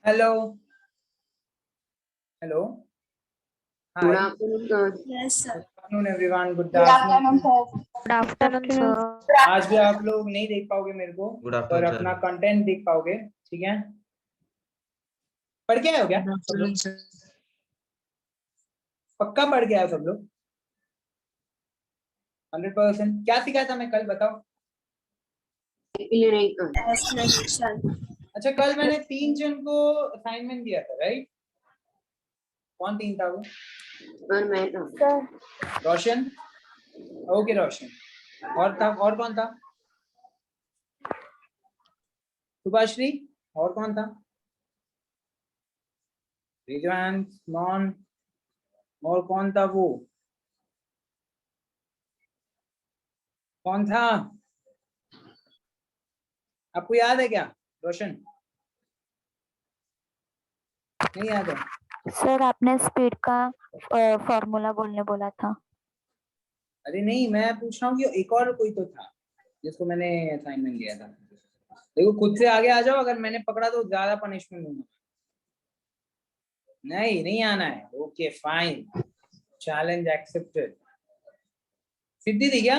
Hello. Hello. Good Hi. afternoon, sir. Yes, sir. Good afternoon everyone. Good Good afternoon, afternoon. sir. Good afternoon sir. आज भी आप लोग नहीं देख पाओगे मेरे को, Good पर afternoon, अपना sir. कंटेंट देख पाओगे. ठीक है. पढ़ के आए हो क्या सब लोग? पक्का पढ़ के आए हो सब लोग? 100%. क्या सिखाया था मैं कल, बताओ. Explanation. अच्छा, कल मैंने 3 जन को असाइनमेंट दिया था, राइट? कौन 3 था वो? Sir, मैं था। रोशन. ओके रोशन. और कौन था? सुभाश्री. और कौन था? रिजवान. नॉन. और कौन था वो? कौन था? आपको याद है क्या रोशन? नहीं याद है? सर आपने स्पीड का फॉर्मूला बोलने बोला था. अरे नहीं, मैं पूछ रहा हूँ कि एक और कोई तो था जिसको मैंने असाइनमेंट दिया था. देखो खुद से आगे आ जाओ, अगर मैंने पकड़ा तो ज्यादा पनिशमेंट दूंगा. नहीं आना है. Okay fine. Challenge accepted. Siddhi थी क्या?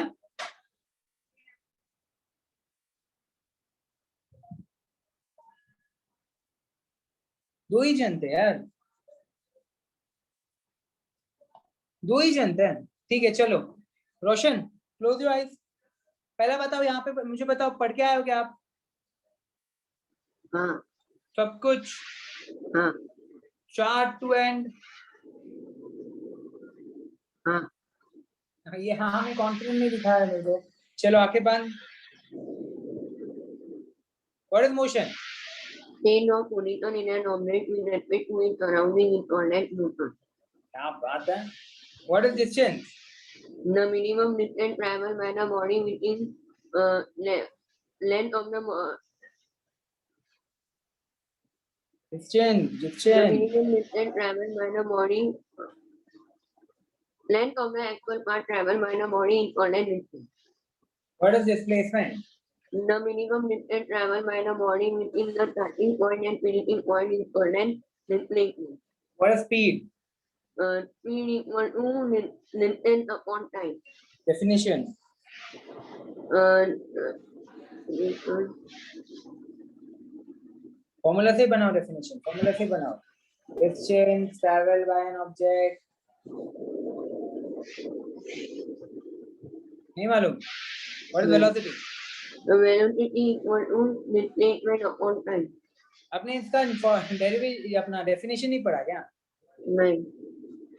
दो ही जन थे यार. दो ही जन थे. ठीक है चलो. रोशन क्लोज योर आईज. पहला बताओ यहाँ पे मुझे बताओ, पढ़ के आए हो क्या आप? हाँ. सब कुछ. हाँ. Start to end. हाँ. ये हाँ में कॉन्फिडेंस नहीं दिखा है मेरे को. चलो आके बंद. What is motion? Change of position in an object with respect to its surrounding is called as motion. क्या बात है. What is distance? The minimum distance traveled by the body within length of the distance. the minimum distance traveled by the body length of the actual part traveled by the body is called as distance. What is displacement? The minimum distance traveled by the body within the starting point and finishing point is called as displacement. What is speed? Speed equal to distance upon time. Definition. Formula से बनाओ. Definition formula से बनाओ. Distance travel by an object. नहीं मालूम? What is velocity? The velocity equal to displacement upon time. आपने इसका derivative अपना definition नहीं पढ़ा क्या? नहीं.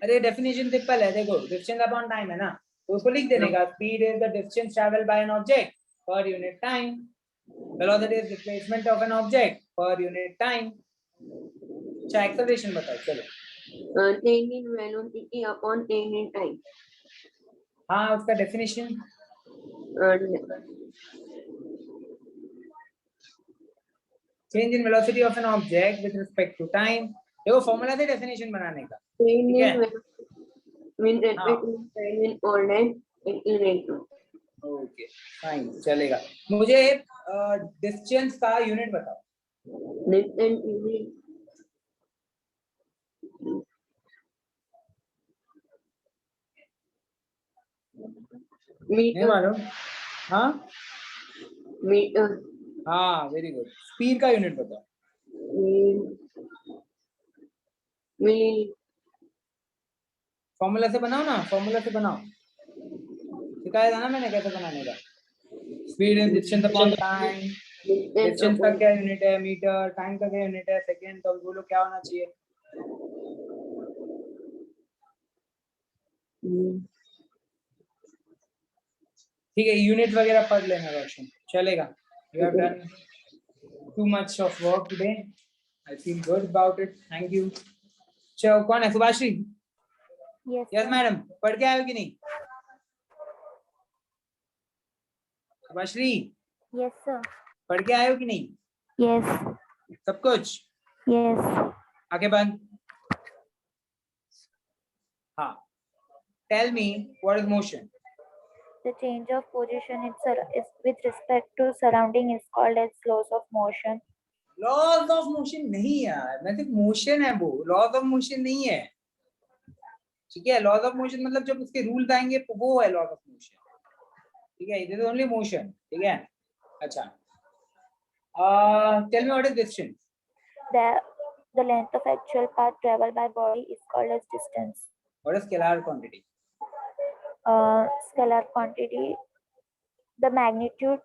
अरे डेफिनेशन सिंपल है. देखो डिस्टेंस अपॉन टाइम है ना, तो उसको लिख देने का. Speed is the distance travel by an object per unit time. Velocity is displacement of an object per unit time. अच्छा एक्सेलरेशन बताओ. चलो. Change in velocity upon change in time. हाँ उसका definition. Change in velocity of an object with respect to time. देखो formula से definition बनाने का. Change ठीक है. in velocity with respect to time is called as acceleration. Okay fine चलेगा. मुझे डिस्टेंस का यूनिट बताओ. Distance unit. नहीं Meter. मालूम? हाँ Meter. हाँ वेरी गुड. स्पीड का यूनिट बताओ. Milli. फॉर्मूला से बनाओ ना. फॉर्मूला से बनाओ. सिखाया था ना मैंने कैसे बनाने का. Speed is distance upon time. Distance का क्या यूनिट है? मीटर. टाइम का क्या यूनिट है? सेकंड. तो बोलो क्या होना चाहिए? ठीक है यूनिट वगैरह पढ़ लेना रोशन. चलेगा. You have done too much of work today. I feel good about it. Thank you. चलो कौन है? सुभाश्री. Yes madam. पढ़ के आए हो कि नहीं? Subhashree yes sir. पढ़ के आए हो कि नहीं? यस. सब कुछ. यस. आगे बंद. हाँ. Tell me what is motion. The change of position is with respect to surrounding is called as laws of motion. Laws of motion नहीं यार, मैं सिर्फ मोशन है वो, लॉज ऑफ मोशन नहीं है, ठीक है। लॉज ऑफ मोशन मतलब जब उसके रूल्स आएंगे तो वो है लॉज ऑफ मोशन, ठीक है। इट इज ओनली मोशन, ठीक है। अच्छा, tell me what is distance. The length of actual path traveled by body is called as distance. What is scalar quantity? Scalar quantity, the magnitude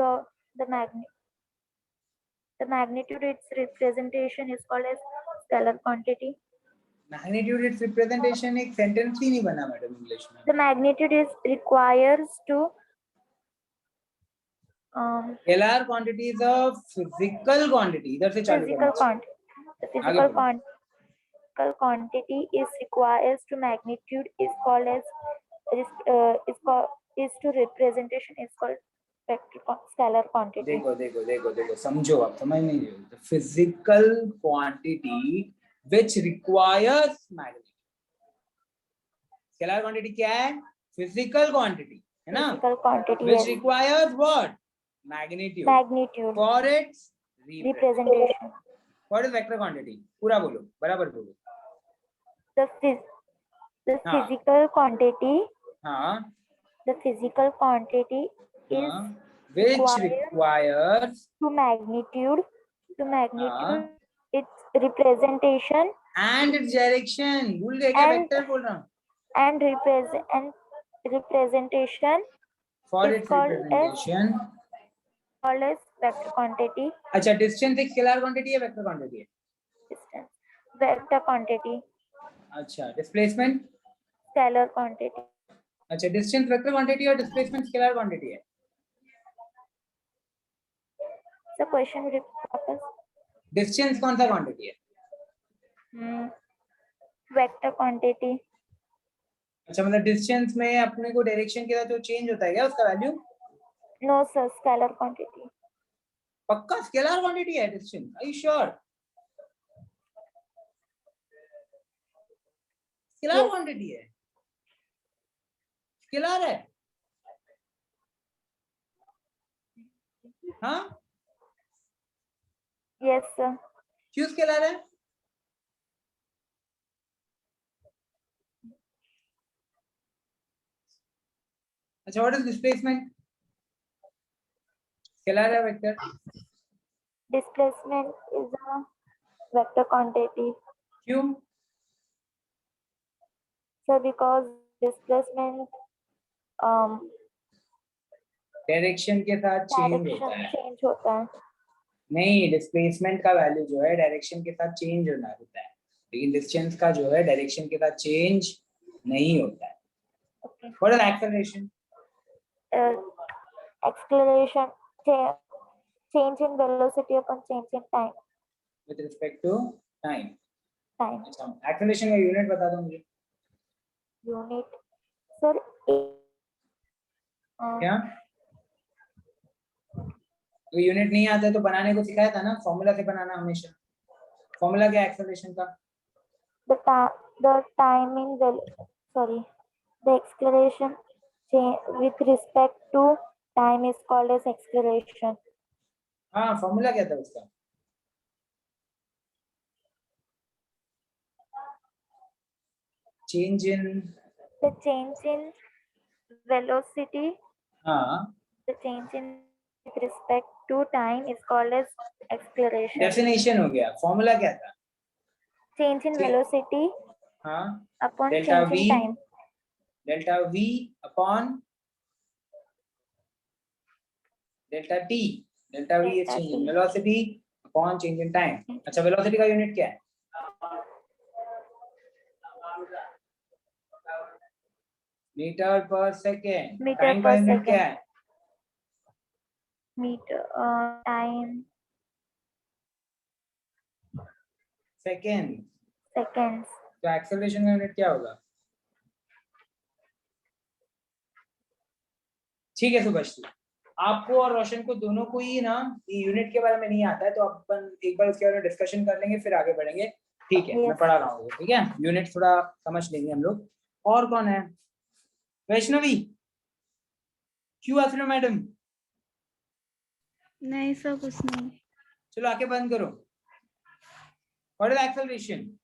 of the magnitude its representation is called as scalar quantity. Magnitude it's representation एक sentence ही नहीं बना madam English में। The magnitude is requires to scalar quantity is a physical quantity, इधर से चालू physical करना। quantity. The physical quantity is requires to magnitude is called as is to representation is called vector scalar quantity. देखो देखो देखो देखो, समझो, आप समझ नहीं रहे हो। The physical quantity which requires magnitude. Scalar quantity क्या है? फिजिकल क्वांटिटी, है ना, Physical quantity which yes. Requires what? Magnitude Magnitude for its representation. What is vector quantity? पूरा बोलो, बराबर बोलो। The हाँ physical quantity. हाँ The physical quantity is हाँ, which requires to magnitude its representation and its direction। भूल गए क्या? And- वेक्टर बोल रहा हूँ। and representation For is its called representation। as vector quantity. अच्छा, डिस्टेंस एक स्केलर क्वांटिटी है, वेक्टर क्वांटिटी है? Distance vector quantity. अच्छा, डिस्प्लेसमेंट? Scalar quantity. अच्छा, डिस्टेंस वेक्टर क्वांटिटी और डिस्प्लेसमेंट स्केलर क्वांटिटी है। The question repeat. डिस्टेंस कौन सा क्वांटिटी है? Vector quantity. अच्छा, मतलब डिस्टेंस में अपने को डायरेक्शन के साथ जो चेंज होता है क्या उसका value? No sir, scalar quantity. पक्का स्केलर क्वांटिटी है distance? Are you sure? Scalar Yes. Quantity है, स्केलर है। हाँ, Yes sir. क्यों स्केलर है? अच्छा, व्हाट इज डिस्प्लेसमेंट? स्केलर है vector? Displacement is a vector quantity. क्यों? So because displacement डायरेक्शन के साथ चेंज होता direction है। change होता है. नहीं, डिस्प्लेसमेंट का वैल्यू जो है डायरेक्शन के साथ चेंज होना होता है, लेकिन डिस्टेंस का जो है डायरेक्शन के साथ चेंज नहीं होता है। Okay. What is acceleration? Acceleration change in velocity upon change in time. With respect to time. Time अच्छा, एक्सेलरेशन का यूनिट बता दो मुझे। unit. Sir, क्या? तो यूनिट नहीं आता है तो बनाने को सिखाया था ना, फॉर्मूला से बनाना हमेशा। फॉर्मूला क्या है एक्सेलरेशन का? the timing the acceleration with respect to time is called as acceleration. हाँ, फॉर्मूला क्या था उसका? Change in, The change in velocity, हाँ, the change in with respect to time is called as acceleration. Definition हो गया। Formula क्या था? Change in velocity हाँ, upon delta change V, in time. Delta V upon delta T. Delta V is Delta change in T. Velocity upon change in time. अच्छा, velocity का unit क्या है? Metre per second. Meter time का per unit second. क्या है? Meter time second. seconds. तो acceleration का unit क्या होगा? ठीक है सुभाष, आपको और रोशन को दोनों को ही ना ये यूनिट के बारे में नहीं आता है, तो अपन एक बार उसके बारे में डिस्कशन कर लेंगे फिर आगे बढ़ेंगे, ठीक है? Yes. मैं पढ़ा रहा हूँ, ठीक है? यूनिट थोड़ा समझ लेंगे हम लोग। और कौन है? वैष्णवी, क्यों आसनो मैडम? नहीं सर कुछ नहीं. चलो आके बंद करो. What is acceleration?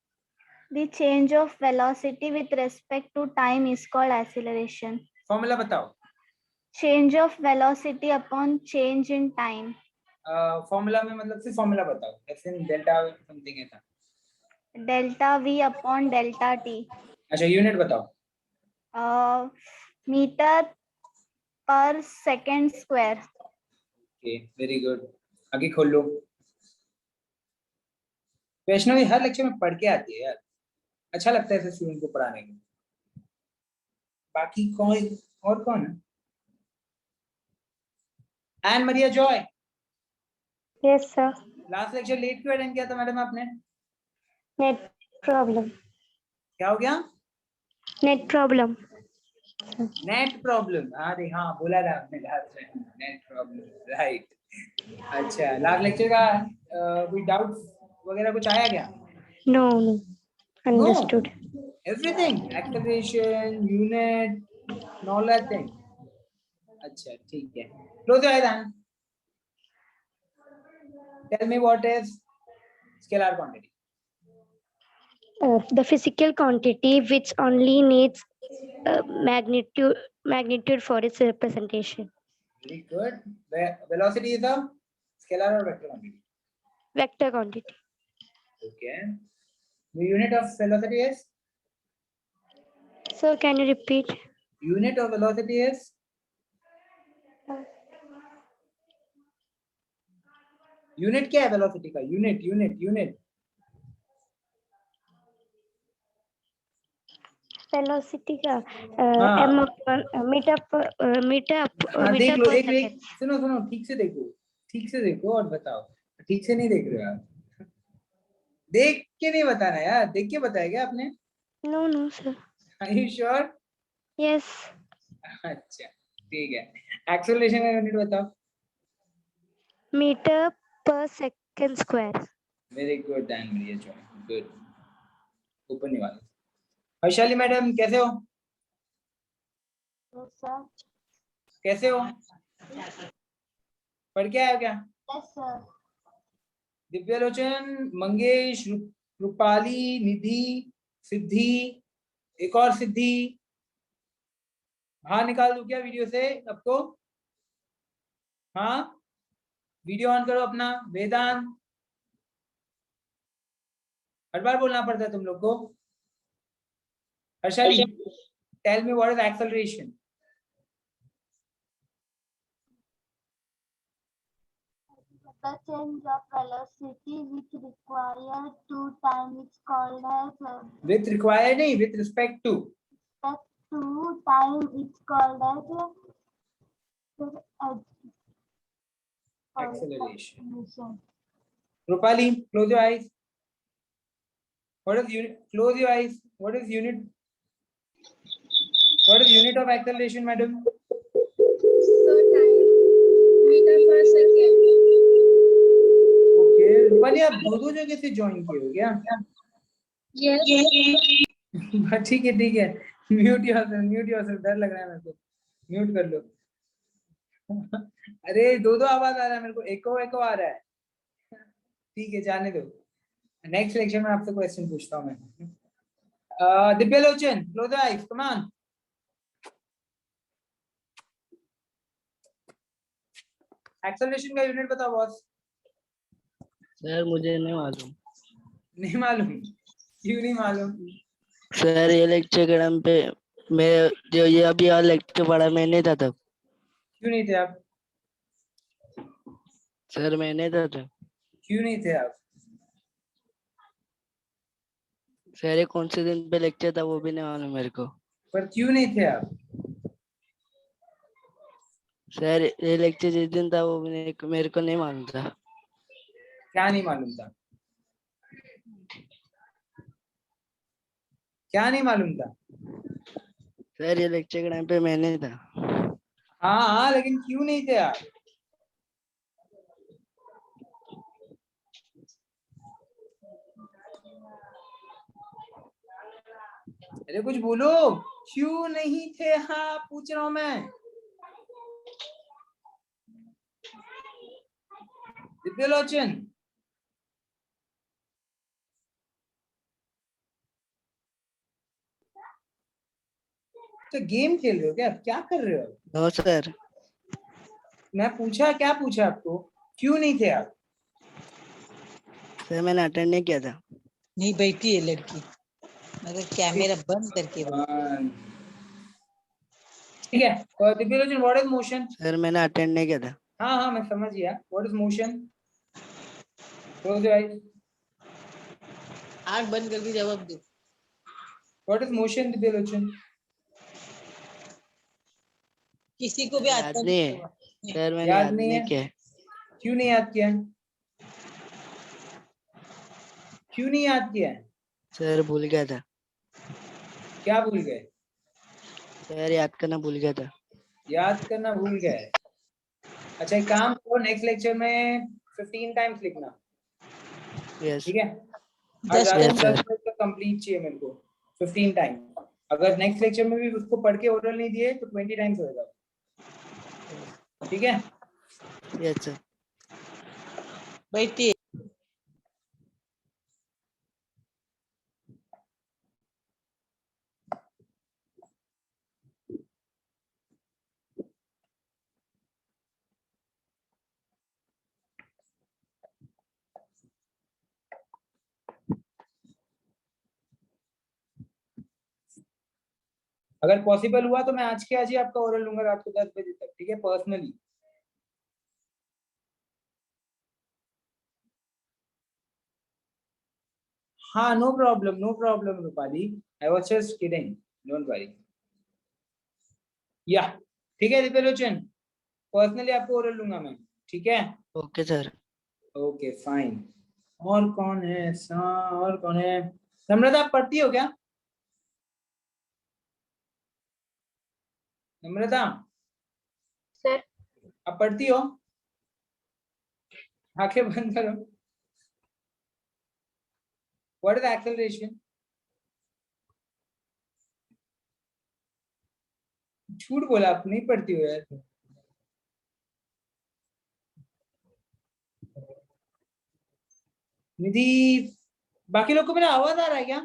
The change of velocity with respect to time is called acceleration. Formula बताओ. Change of velocity upon change in time. Formula में मतलब सिर्फ फॉर्मूला बताओ. ऐसे डेल्टा समथिंग है था. Delta V upon delta t. अच्छा unit बताओ. Meter per second square. Okay very good. आगे खोल लो. वैष्णवी हर लेक्चर में पढ़ के आती है यार. अच्छा लगता है ऐसे स्टूडेंट को पढ़ाने में. बाकी कौन और कौन है? And Maria Joy. Yes, sir. Last lecture late क्यों अटेंड किया था मैडम आपने? Net problem. क्या हो गया? Net problem. Net problem. अरे हाँ बोला था आपने लास्ट में. Net problem right. अच्छा लास्ट लेक्चर का कोई डाउट वगैरह कुछ आया क्या? No, no. Understood. Everything activation unit all that thing. अच्छा ठीक है. Close your eyes and tell me what is scalar quantity. The physical quantity which only needs magnitude for its representation. Very good. Velocity is a scalar or vector quantity? Vector quantity. Okay. The unit of velocity is? So can you repeat? Unit of velocity is? Unit क्या है velocity का? Unit. Velocity का हाँ. m upon meter देख लो per एक second. सुनो ठीक से देखो और बताओ. ठीक से नहीं देख रहे हो आप. देख के नहीं बताना यार. देख के बताया क्या आपने? No, no, sir. Are you sure? Yes. अच्छा ठीक है. Acceleration का यूनिट बताओ. Meter per second square. Very good and Maria Joy. Good. ऊपर नहीं वाला. वैशाली मैडम कैसे हो? Yes sir. कैसे हो? पढ़ के आए हो क्या? Yes sir. दिव्यलोचन, मंगेश, रूपाली, निधि, सिद्धि, एक और सिद्धि. बाहर निकाल दूं क्या वीडियो से सबको? हाँ वीडियो ऑन करो अपना. वेदांत हर बार बोलना पड़ता है तुम लोग को. Harshali tell me what is acceleration. The change of velocity which requires two time is called as with require नहीं, with respect to. two time is called as Acceleration. Rupali, close your eyes. What is unit? Close your eyes. What is unit? What is unit of acceleration, madam? So time meter per second. Okay. Rupali, आप दो जगह से join किए हो क्या? Yes. ठीक है. Mute yourself. डर लग रहा है मेरे को. म्यूट कर लो. अरे दो आवाज आ रहा है मेरे को. एको आ रहा है. ठीक है जाने दो. नेक्स्ट लेक्चर में आपसे क्वेश्चन पूछता हूँ मैं. Divyalochan, close your eyes. Come on. Acceleration का यूनिट बताओ बॉस. सर मुझे नहीं मालूम. नहीं मालूम? क्यों नहीं मालूम? सर ये लेक्चर के टाइम पे मैं जो ये अभी वाला लेक्चर पढ़ा मैं नहीं था तब. क्यों नहीं थे आप? सर मैं नहीं था तब. क्यों नहीं थे आप? सर ये कौन से दिन पे लेक्चर था वो भी नहीं मालूम मेरे को. पर क्यों नहीं थे आप? सर ये लेक्चर जिस दिन था वो भी मेरे को नहीं मालूम था. क्या नहीं मालूम था? क्या नहीं मालूम था? सर ये लेक्चर के टाइम पे मैं नहीं था. हाँ लेकिन क्यों नहीं थे आप? अरे कुछ बोलो. क्यों नहीं थे? हाँ पूछ रहा हूं मैं. दिव्यलोचन, तो गेम खेल रहे हो क्या? क्या कर रहे हो? नो सर, मैं पूछा, क्या पूछा आपको? क्यों नहीं थे आप? सर मैंने अटेंड नहीं किया था। नहीं बैठी है लड़की, मगर कैमरा बंद करके बैठी। ठीक है, और Divyalochan, what is motion? Sir मैंने अटेंड नहीं किया था। हाँ हाँ, मैं समझ गया। What is motion? Close your eyes. आंख बंद करके जवाब दो। What is motion Divyalochan? किसी को भी याद आता नहीं नहीं है होगा। सर, मैंने याद याद नहीं नहीं है? किया है। क्यों नहीं याद किया? क्यों नहीं याद किया? सर भूल गया था। क्या भूल गए? सर याद करना भूल गया था। याद करना भूल गए? अच्छा, एक काम करो, नेक्स्ट लेक्चर में 15 टाइम्स लिखना, यस ठीक है? आज Just रात yes, को sir. 10 बजे तक कंप्लीट चाहिए मेरे को, 15 टाइम। अगर नेक्स्ट लेक्चर में भी उसको पढ़ के ओरल नहीं दिए तो 20 टाइम्स होएगा, ठीक है? Yes sir. बैठिए। अगर पॉसिबल हुआ तो मैं आज के आज ही आपका ओरल लूंगा रात को 10 बजे तक, ठीक है? पर्सनली। हाँ, no problem Rupali, I was just kidding, don't worry. या ठीक है दिव्यलोचन, पर्सनली आपको ओरल लूंगा मैं, ठीक है? Okay sir. Okay fine. और कौन है ऐसा? और कौन है? नम्रता, आप पढ़ती हो क्या? नम्रता, सर आप पढ़ती हो? आंखें बंद करो। What is acceleration? झूठ बोला, आप नहीं पढ़ती हो यार। निधि, बाकी लोग को मेरा आवाज आ रहा है क्या?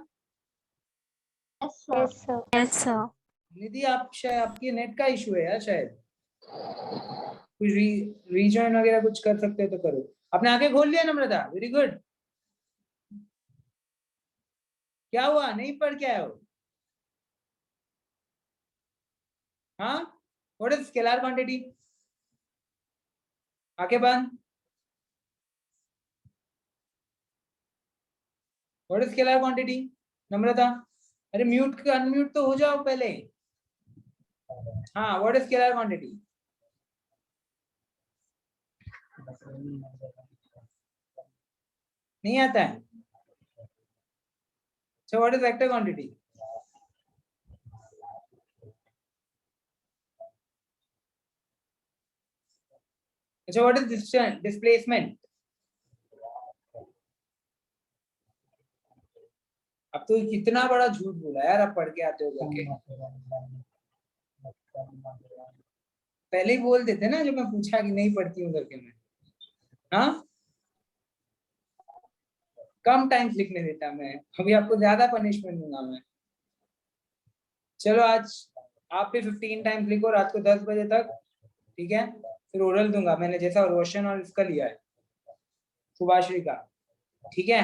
Yes, sir. Yes, sir. निधि, आप शायद आपकी नेट का इशू है यार, शायद कुछ रीजॉइन वगैरह कुछ कर सकते हो तो करो। आपने आंखें खोल लिया नम्रता, वेरी गुड। क्या हुआ, नहीं पढ़ के आए हो? हाँ, व्हाट इज स्केलर क्वांटिटी? आंखें बंद। What is scalar quantity? Namrata, अरे म्यूट अनम्यूट तो हो जाओ पहले। हाँ, व्हाट इज स्केलर क्वांटिटी? नहीं आता है? So what is vector quantity? So what is displacement? अब तो कितना बड़ा झूठ बोला यार, आप पढ़ के आते हो करके। पहले ही बोल देते ना, जब मैं पूछा कि नहीं पढ़ती हूँ करके मैं। हाँ, कम टाइम्स लिखने देता मैं, अभी आपको ज्यादा पनिशमेंट दूंगा मैं। चलो आज आप भी 15 टाइम्स लिखो रात को 10 बजे तक, ठीक है? फिर ओरल दूंगा मैंने, जैसा रोशन और इसका लिया है, सुभाश्री का, ठीक है?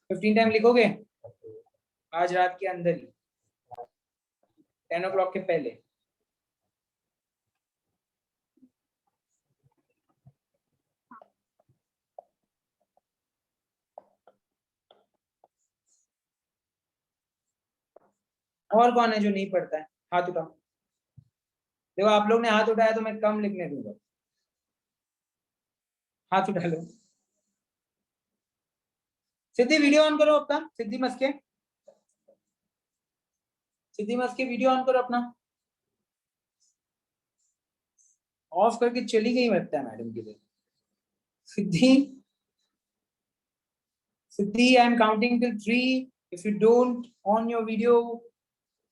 15 टाइम लिखोगे आज रात के अंदर ही, 10 o'clock के पहले। और कौन है जो नहीं पढ़ता है? हाथ उठाओ। देखो, आप लोग ने हाथ उठाया तो मैं कम लिखने दूंगा। हाथ उठा लो। सिद्धि, वीडियो ऑन करो अपना। सिद्धि मस्के, सिद्धि मस्के, वीडियो ऑन करो अपना। ऑफ करके चली गई लगता है मैडम की तरफ। Siddhi, Siddhi, I am counting till 3. If you don't on your video,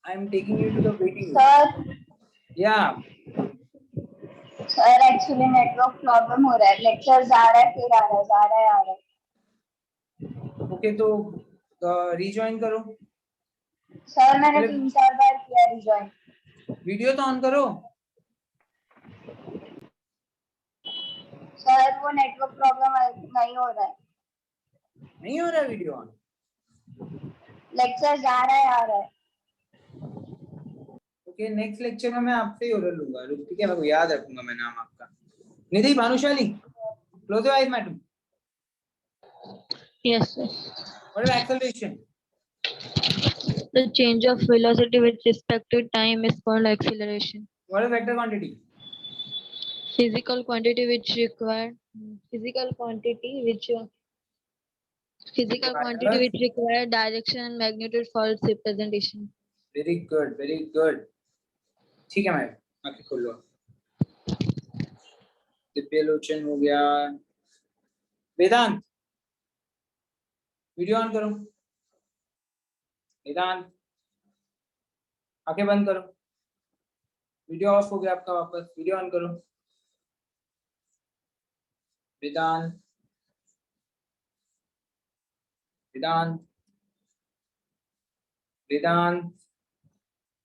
I am taking you to the waiting room. Sir या सर एक्चुअली नेटवर्क प्रॉब्लम हो रहा है, लेक्चर जा रहा है फिर आ रहा है, जा रहा है आ रहा है। ओके, तो रिजॉइन करो। सर मैंने 3-4 बार किया रिजॉइन। वीडियो तो ऑन करो। सर वो नेटवर्क प्रॉब्लम नहीं हो रहा है, नहीं हो रहा वीडियो ऑन। लेक्चर जा रहा है आ रहा है। ओके, नेक्स्ट लेक्चर में मैं आपसे ही ओरल लूंगा। ठीक है, मैं को याद रखूंगा मैं नाम आपका। Nidhi Bhanushali, close your eyes madam. Yes, sir. What is acceleration? The change of velocity with respect to time is called acceleration. What is vector quantity? Physical quantity which require physical quantity which require direction and magnitude for its representation. Very good, very good. ठीक है ma'am, आंखें खोल लो। दिव्यलोचन हो गया। वेदांत, video on करो। वेदांत, आंखें बंद करो। वीडियो ऑफ हो गया आपका, वापस वीडियो ऑन करो। वेदांत, वेदांत, वेदांत।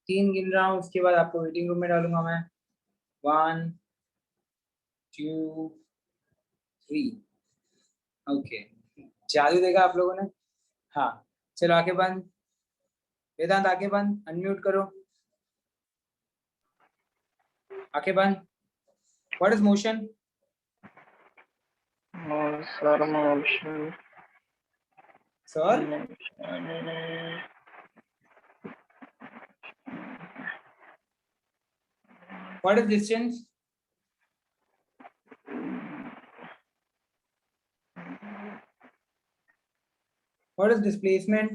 3 गिन रहा हूँ, उसके बाद आपको वेटिंग रूम में डालूंगा मैं। 1 2 3। ओके, जादू देखा आप लोगों ने। हाँ, चलो आंखें बंद। वेदांत आंखें बंद, अनम्यूट करो। आंखें बंद। What is motion? Sir motion sir what is distance? What is displacement?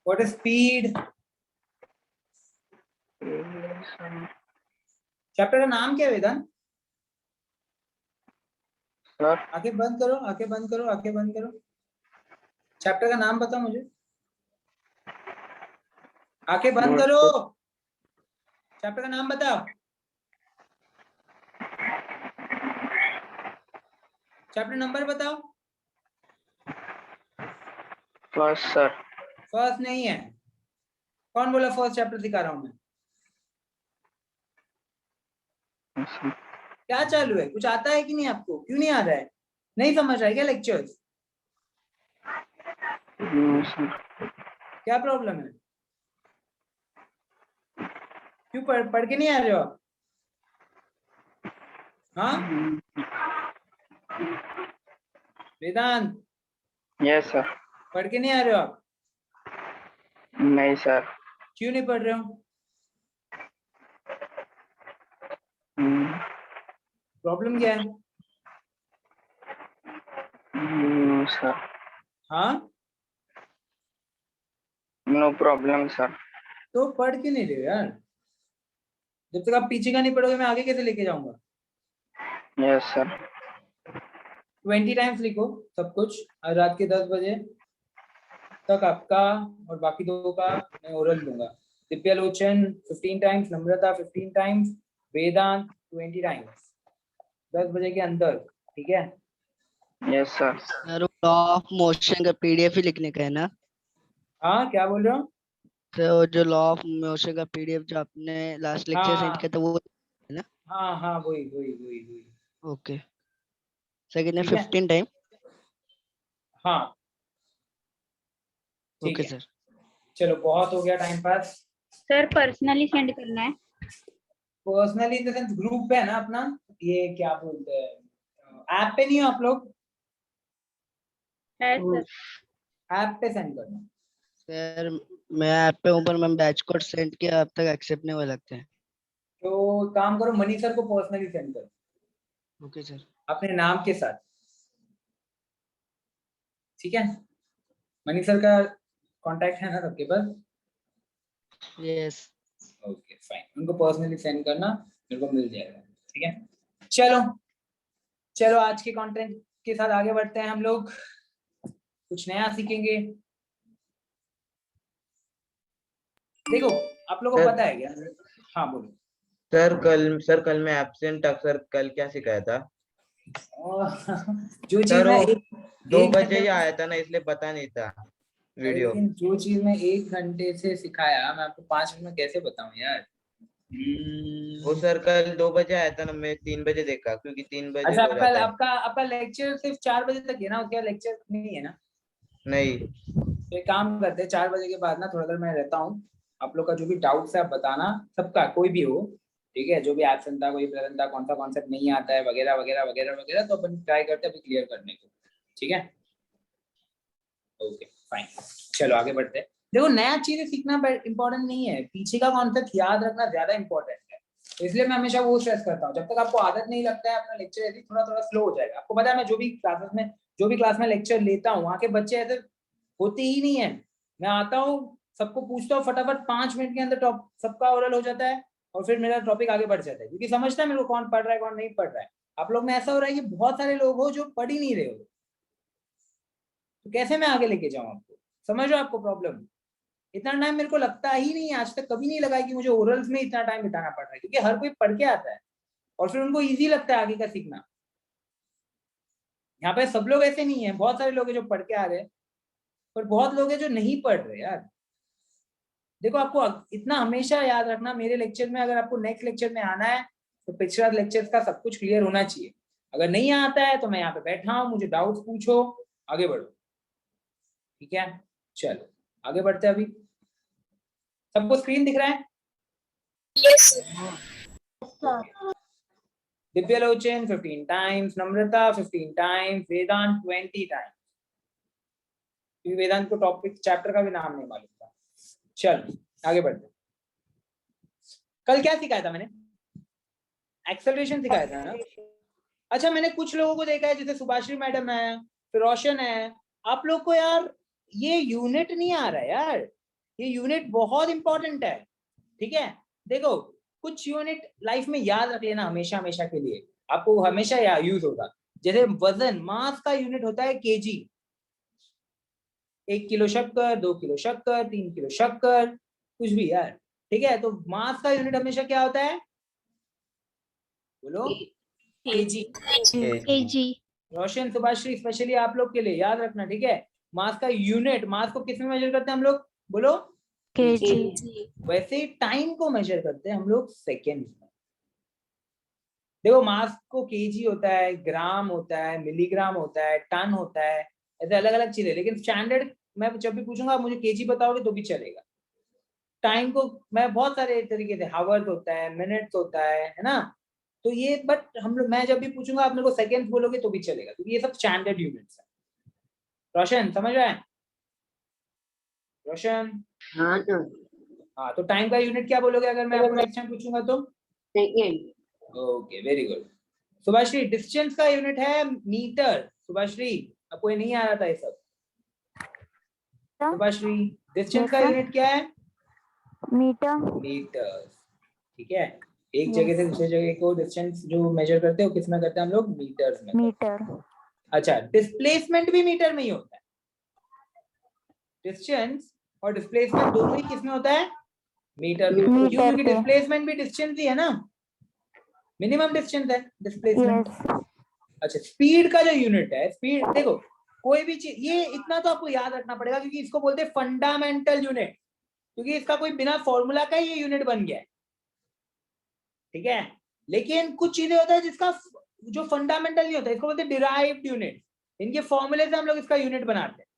What is speed? Chapter का नाम क्या है वेदांत? सर आंखें बंद करो, आंखें बंद करो, आंखें बंद करो। चैप्टर का नाम बताओ मुझे। आंखें बंद करो, चैप्टर का नाम बताओ। चैप्टर नंबर बताओ। First sir. फर्स्ट नहीं है। कौन बोला फर्स्ट चैप्टर दिखा रहा हूं मैं? क्या चालू है? कुछ आता है कि नहीं आपको? क्यों नहीं आ रहा है? नहीं समझ रहा है क्या लेक्चर्स? क्या प्रॉब्लम है? क्यों पढ़ के नहीं आ रहे हो आप? हाँ वेदांत, यस सर। पढ़ के नहीं आ रहे हो आप? नहीं सर। क्यों नहीं पढ़ रहे हो? प्रॉब्लम क्या है? सर हाँ, नो प्रॉब्लम सर। तो पढ़ क्यों नहीं रहे हो यार? जब तक आप पीछे का नहीं पढ़ोगे मैं आगे कैसे लेके जाऊंगा? Yes sir. 20 टाइम्स लिखो सब कुछ, आज रात के 10 बजे तक आपका और बाकी 2 का मैं ओरल दूंगा। दिव्यलोचन 15 टाइम्स, नम्रता 15 टाइम्स, वेदांत 20 टाइम्स, 10 बजे के अंदर, ठीक है? Yes sir. Sir law of motion का पीडीएफ ही लिखने का है ना? हाँ, क्या बोल रहे हो? तो जो लॉ ऑफ मोशन का पीडीएफ जो आपने लास्ट लेक्चर सेंड किया था वो है ना? हाँ हाँ, वही वही वही वही। ओके सेकंड है ठीक है? 15 टाइम। हाँ ठीक ओके है, सर। चलो बहुत हो गया time pass. Sir personally send करना है। Personally in the sense group पे है ना अपना, ये क्या बोलते हैं, ऐप पे नहीं हो आप लोग? है सर। ऐप पे सेंड करना। सर मैं ऐप पे ऊपर मैं बैच कोड सेंड किया, अब तक एक्सेप्ट नहीं हुए लगते हैं। तो काम करो, मनी सर को पर्सनली सेंड करो। Okay sir. अपने नाम के साथ, ठीक है? मनी सर का कांटेक्ट है ना सबके पास? यस। ओके फाइन, उनको पर्सनली सेंड करना, मेरे को मिल जाएगा, ठीक है? चलो चलो, आज के कंटेंट के साथ आगे बढ़ते हैं हम लोग, कुछ नया सीखेंगे। देखो आप लोगों को सर- पता है क्या? हाँ बोलो। सर कल मैं एब्सेंट था सर, कल क्या सिखाया था? जो चीज सर मैं वो 2 एक बजे घंटे ही में, आया था ना, इसलिए पता नहीं था वीडियो। लेकिन जो चीज मैं 1 घंटे से सिखाया मैं आपको 5 मिनट में कैसे बताऊं यार? वो सर कल 2 बजे आया था ना, मैं 3 बजे देखा, क्योंकि 3 बजे अच्छा, हो आपका जाता है। आपका आपका लेक्चर सिर्फ 4 बजे तक है ना? क्या लेक्चर नहीं है ना? नहीं तो एक काम करते हैं, 4 बजे के बाद ना थोड़ा देर मैं रहता हूँ। आप लोग का जो भी डाउट्स है आप बताना, सबका कोई भी हो, ठीक है? जो भी एब्सेंट था, कोई प्रेजेंट था, कौन सा कॉन्सेप्ट नहीं आता है वगैरह वगैरह वगैरह वगैरह, तो अपन ट्राई करते हैं अभी क्लियर करने को, ठीक है? ओके फाइन, चलो आगे बढ़ते हैं। देखो, नया चीजें सीखना इंपॉर्टेंट नहीं है, पीछे का कॉन्सेप्ट याद रखना ज्यादा इंपॉर्टेंट है। इसलिए मैं हमेशा वो स्ट्रेस करता हूँ, जब तक आपको आदत नहीं लगता है अपना लेक्चर यदि थोड़ा थोड़ा स्लो हो जाएगा। आपको पता है मैं जो भी क्लास में लेक्चर लेता हूँ, वहाँ के बच्चे ऐसे होते ही नहीं है। मैं आता हूँ, सबको पूछता हूँ, फटाफट 5 मिनट के अंदर टॉप सबका ओरल हो जाता है, और फिर मेरा टॉपिक आगे बढ़ जाता है, क्योंकि समझता है मेरे को कौन पढ़ रहा है कौन नहीं पढ़ रहा है। आप लोग में ऐसा हो रहा है कि बहुत सारे लोग हो जो पढ़ ही नहीं रहे हो, तो कैसे मैं आगे लेके जाऊँ आपको? समझ रहे हो आपको प्रॉब्लम? इतना टाइम मेरे को लगता ही नहीं है, आज तक कभी नहीं लगा कि मुझे ओरल्स में इतना टाइम बिताना पड़ रहा है, क्योंकि हर कोई पढ़ के आता है और फिर उनको इजी लगता है आगे का सीखना। यहाँ पे सब लोग ऐसे नहीं है, बहुत सारे लोग हैं जो पढ़ के आ रहे हैं, पर बहुत लोग हैं जो नहीं पढ़ रहे यार। देखो, आपको इतना हमेशा याद रखना, मेरे लेक्चर में अगर आपको नेक्स्ट लेक्चर में आना है तो पिछला लेक्चर का सब कुछ क्लियर होना चाहिए। अगर नहीं आता है तो मैं यहाँ पे बैठा हूँ, मुझे डाउट्स पूछो, आगे बढ़ो, ठीक है? चलो आगे बढ़ते हैं। अभी सबको स्क्रीन दिख रहा है? sir. दिव्यलोचन 15 टाइम्स, नम्रता 15 टाइम्स, वेदांत 20 टाइम्स। वेदांत को टॉपिक चैप्टर का भी नाम नहीं मालूम था। चलो आगे बढ़ते हैं। कल क्या सिखाया था मैंने? एक्सेलरेशन सिखाया था ना? अच्छा, मैंने कुछ लोगों को देखा है, जैसे सुभाश्री मैडम है, फिर रोशन है, आप लोग को यार ये यूनिट नहीं आ रहा है यार। ये यूनिट बहुत इंपॉर्टेंट है, ठीक है? देखो, कुछ यूनिट लाइफ में याद रख लेना हमेशा हमेशा के लिए, आपको हमेशा यूज होगा। जैसे वजन, मास का यूनिट होता है केजी। 1 किलो शक्कर, 2 किलो शक्कर, 3 किलो शक्कर, कुछ भी यार, ठीक है? तो मास का यूनिट हमेशा क्या होता है? बोलो, केजी। kg रोशन, सुभाश्री, स्पेशली आप लोग के लिए याद रखना, ठीक है? मास का यूनिट, मास को किस में मेजर करते हैं हम लोग? बोलो, kg. वैसे ही टाइम को मेजर करते हैं हम लोग सेकेंड में। देखो, मास को केजी होता है, ग्राम होता है, मिलीग्राम होता है, टन होता है, ऐसे अलग अलग चीजें, लेकिन स्टैंडर्ड मैं जब भी पूछूंगा आप मुझे केजी बताओगे तो भी चलेगा। टाइम को मैं बहुत सारे तरीके से, हावर्स होता है, मिनट्स होता है ना? तो ये, बट हम लोग, मैं जब भी पूछूंगा आप मेरे को सेकेंड्स बोलोगे तो भी चलेगा, क्योंकि ये सब स्टैंडर्ड यूनिट्स है। रोशन समझ रहा है? रोशन, हाँ तो हाँ, तो टाइम का यूनिट क्या बोलोगे अगर मैं आपको नेक्स्ट टाइम पूछूंगा तो? Second. Okay, very good. Subhashree, distance का यूनिट है मीटर। सुभाश्री, आपको ये नहीं आ रहा था ये सब? सुभाश्री, डिस्टेंस का यूनिट क्या है? मीटर। मीटर, ठीक है? एक जगह से दूसरी जगह को डिस्टेंस जो मेजर करते हैं वो किस में करते हैं हम लोग? मीटर्स में। मीटर। अच्छा, डिस्प्लेसमेंट भी मीटर में ही होता है। डिस्टेंस और डिस्प्लेसमेंट दोनों ही किस में होता है? मीटर में। क्यों? क्योंकि डिस्प्लेसमेंट भी डिस्टेंस ही है ना, मिनिमम डिस्टेंस है डिस्प्लेसमेंट। अच्छा, स्पीड का जो यूनिट है, स्पीड, देखो कोई भी चीज, ये इतना तो आपको याद रखना पड़ेगा क्योंकि इसको बोलते हैं फंडामेंटल यूनिट, क्योंकि इसका कोई बिना फॉर्मूला का ये यूनिट बन गया है, ठीक है? लेकिन कुछ चीजें होता है जिसका जो फंडामेंटल नहीं होता, इसको बोलते हैं डिराइव्ड यूनिट। इनके फॉर्मूले से हम लोग इसका यूनिट बनाते हैं।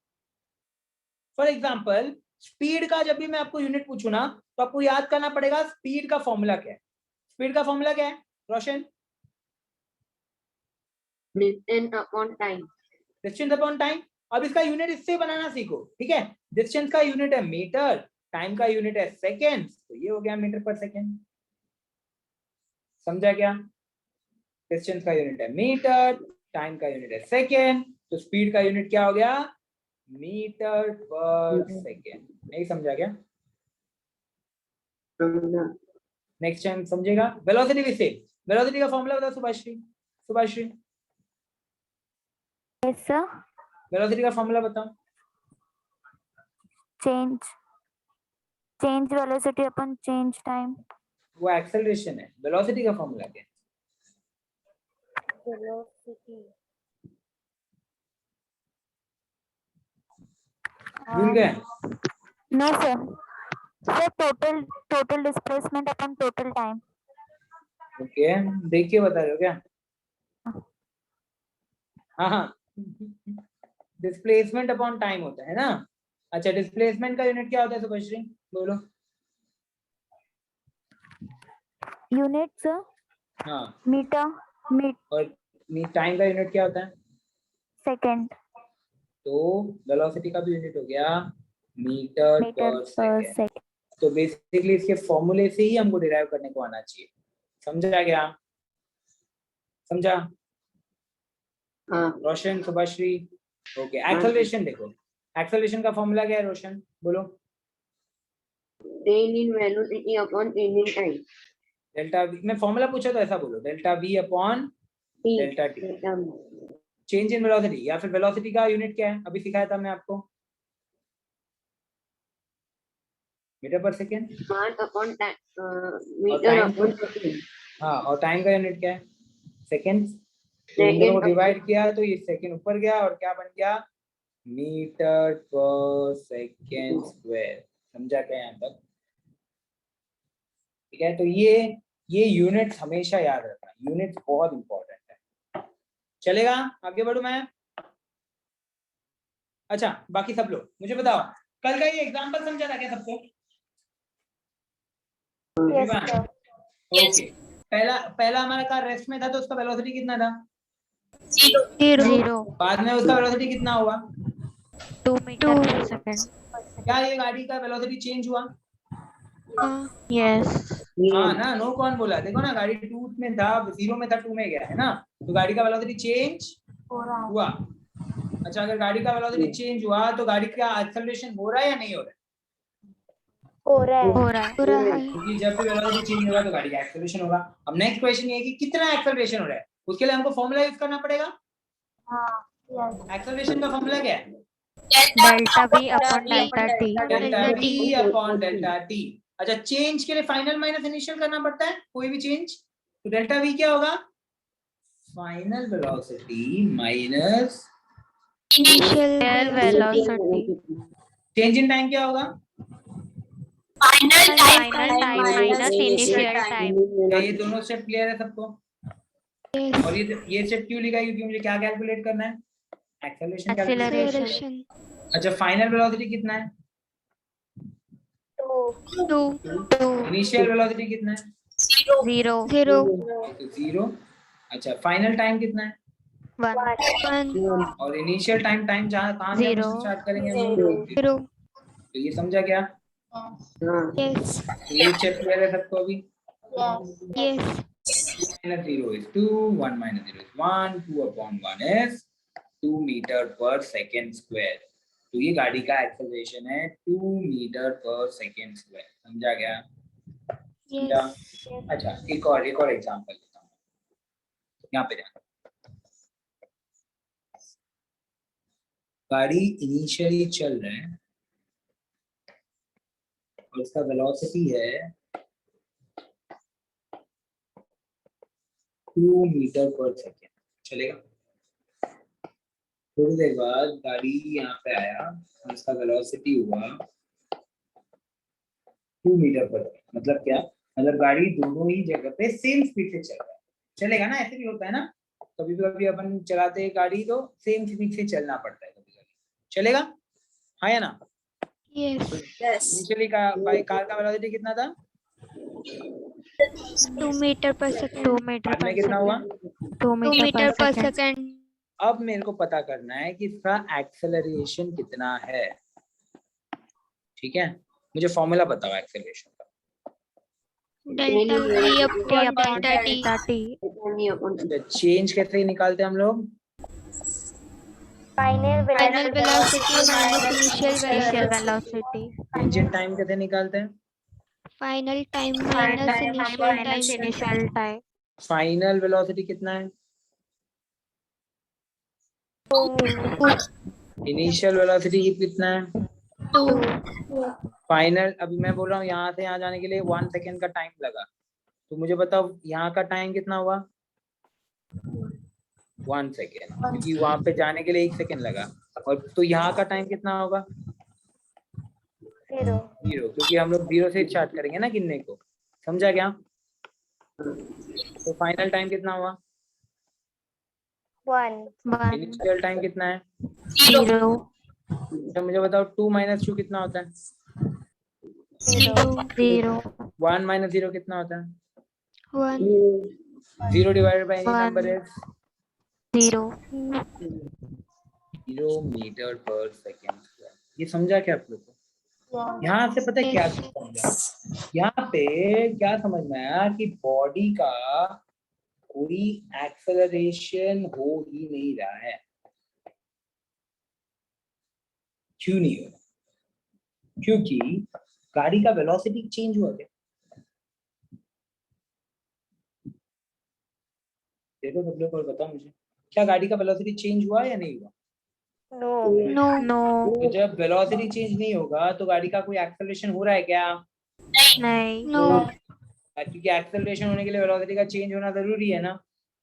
फॉर एग्जाम्पल, स्पीड का जब भी मैं आपको यूनिट पूछू ना, तो आपको याद करना पड़ेगा स्पीड का फॉर्मूला क्या है। स्पीड का फॉर्मूला क्या है Roshan? Distance upon time. Distance upon time. अब इसका यूनिट इससे बनाना सीखो, ठीक है? डिस्टेंस का यूनिट है मीटर, टाइम का यूनिट है सेकेंड, तो ये हो गया मीटर पर सेकेंड। समझा क्या? डिस्टेंस का यूनिट है मीटर, टाइम का यूनिट है सेकेंड, तो स्पीड का यूनिट क्या हो गया? Metre per second. नहीं समझा क्या? नेक्स्ट टाइम समझेगा। वेलोसिटी भी सेम। वेलोसिटी का फॉर्मूला बताओ सुभाश्री। सुभाश्री, वेलोसिटी का फॉर्मूला बताओ। Change change velocity upon change time. वो एक्सेलरेशन है, वेलोसिटी का फॉर्मूला क्या है? Velocity. भूल गए? No sir. Sir, total displacement upon total time. Okay, देख के बता रहे हो क्या? हाँ, डिस्प्लेसमेंट अपॉन टाइम होता है ना। अच्छा, डिस्प्लेसमेंट का यूनिट क्या होता है सुभाश्री, बोलो। Unit sir. हाँ, Meter. और टाइम का यूनिट क्या होता है? Second. तो वेलोसिटी का भी यूनिट हो गया मीटर पर सेकंड। तो बेसिकली इसके फॉर्मूले से ही हमको डिराइव करने को आना चाहिए। समझा क्या? समझा? हाँ। रोशन, सुभाश्री, ओके। एक्सेलरेशन देखो, एक्सेलरेशन का फॉर्मूला क्या है रोशन, बोलो। change in velocity upon change in time. Delta we, मैं फॉर्मूला पूछा तो ऐसा बोलो, delta V upon T. Delta T. Delta V. Change in velocity, या फिर वेलोसिटी का यूनिट क्या है, अभी सिखाया था मैं आपको, metre per second. Mass upon time. और Meter टाइम upon second. हाँ, और टाइम का यूनिट क्या है? सेकेंड। Second दोनों को upon- डिवाइड किया तो ये सेकेंड ऊपर गया और क्या बन गया? Metre per second square. समझा क्या यहाँ तक? ठीक है, तो ये यूनिट्स हमेशा याद रखना, यूनिट्स बहुत इंपॉर्टेंट है। चलेगा, आगे बढ़ू मैं। अच्छा, बाकी सब लोग मुझे बताओ, कल का ये एग्जांपल समझा था क्या सबको? Yes sir. ओके, पहला हमारा कार रेस्ट में था तो उसका वेलोसिटी कितना था? 0. बाद में उसका वेलोसिटी कितना हुआ? 2 meter per second. क्या ये गाड़ी का वेलोसिटी चेंज हुआ? Yes. हाँ ना, नो कौन बोला? देखो ना, गाड़ी 2 में था, 0 में था, 2 में गया है ना, तो गाड़ी का वेलोसिटी चेंज हुआ। अच्छा, अगर गाड़ी का वेलोसिटी चेंज हुआ तो गाड़ी का एक्सेलरेशन हो रहा है या नहीं हो रहा है? हो रहा है। हो रहा है. क्योंकि जब भी वेलोसिटी चेंज होगा तो गाड़ी का एक्सेलरेशन होगा। अब नेक्स्ट क्वेश्चन ये है कि कितना एक्सेलरेशन हो रहा है, उसके लिए हमको फॉर्मूला यूज करना पड़ेगा। हाँ, yes. एक्सेलरेशन का फॉर्मूला क्या है? Delta V upon delta T. Delta V upon delta T. अच्छा, चेंज के लिए फाइनल माइनस इनिशियल करना पड़ता है, कोई भी चेंज, तो डेल्टा वी क्या होगा? Final velocity minus Initial velocity. Change in time क्या होगा? Final time minus initial time. क्या ये दोनों स्टेप क्लियर है सबको? Yes. और ये स्टेप क्यों लिखा है? क्योंकि मुझे क्या कैलकुलेट करना है? Acceleration calculate. Acceleration. अच्छा, फाइनल वेलोसिटी कितना है? 2. इनिशियल वेलोसिटी कितना है? 0. तो 0। अच्छा, फाइनल टाइम कितना है? 1. और इनिशियल टाइम कहाँ से Zero. स्टार्ट करेंगे हम लोग? 0. तो ये समझा क्या? Yes. तो ये स्टेप क्लियर है सबको अभी? Yes. 2 - 0 is 2, 1 - 0 is 1, 2 upon 1 is 2 metre per second square. तो ये गाड़ी का एक्सेलरेशन है 2 मीटर पर सेकेंड स्क्वायर। समझा क्या? समझा? अच्छा, एक और एग्जांपल देता हूँ, यहाँ पे ध्यान। गाड़ी इनिशियली चल रहा है और इसका वेलोसिटी है 2 मीटर पर सेकेंड। चलेगा? थोड़ी देर बाद गाड़ी यहाँ पे आया और इसका वेलोसिटी हुआ 2 मीटर पर सेकेंड। मतलब क्या? मतलब गाड़ी दोनों ही जगह पे सेम स्पीड से चल रहा है। चलेगा ना? ऐसे भी होता है ना, कभी कभी अपन चलाते हैं गाड़ी तो सेम स्पीड से चलना पड़ता है कभी कभी। चलेगा? हाँ या ना? Yes. इनिशियली कार का वेलोसिटी कितना था? 2 meter per second. 2 meter बाद per में कितना हुआ? second. 2 meter per second. अब मेरे को पता करना है कि इसका एक्सेलरेशन कितना है। ठीक है, मुझे फॉर्मूला बताओ एक्सेलरेशन का। Delta V upon delta T. तो चेंज कैसे निकालते हैं हम लोग? Final Final velocity minus velocity. initial velocity. Change in time कैसे निकालते हैं? Final time minus initial time. Final velocity कितना है? इनिशियल वेलोसिटी कितना है? 2 फाइनल अभी मैं बोल रहा हूँ यहाँ से यहाँ जाने के लिए 1 सेकेंड का टाइम लगा, तो मुझे बताओ यहाँ का टाइम कितना हुआ? 1 सेकेंड, क्योंकि वहां पे जाने के लिए 1 सेकेंड लगा। और तो यहाँ का टाइम कितना होगा? 0 क्योंकि हम लोग 0 से स्टार्ट करेंगे ना गिनने को, समझा क्या? तो फाइनल टाइम कितना हुआ? 1 इनिशियल टाइम कितना है? 0 तो मुझे बताओ 2 - 2 कितना होता है? 0 1 - 0 कितना होता है? 1 0 divided by any number is 0 0 metre per second. ये समझा क्या आप लोग को? यहाँ से पता है क्या समझा? यहाँ पे क्या समझ में आया कि बॉडी का कोई एक्सेलरेशन हो ही नहीं रहा है। क्यों नहीं हो रहा? क्योंकि गाड़ी का वेलोसिटी चेंज हुआ क्या? देखो सब लोग और बताओ मुझे, क्या गाड़ी का वेलोसिटी चेंज हुआ या नहीं हुआ? नो तो जब वेलोसिटी चेंज नहीं होगा तो गाड़ी का कोई एक्सेलरेशन हो रहा है क्या? नहीं क्योंकि एक्सेलरेशन होने के लिए वेलोसिटी का चेंज होना जरूरी है ना,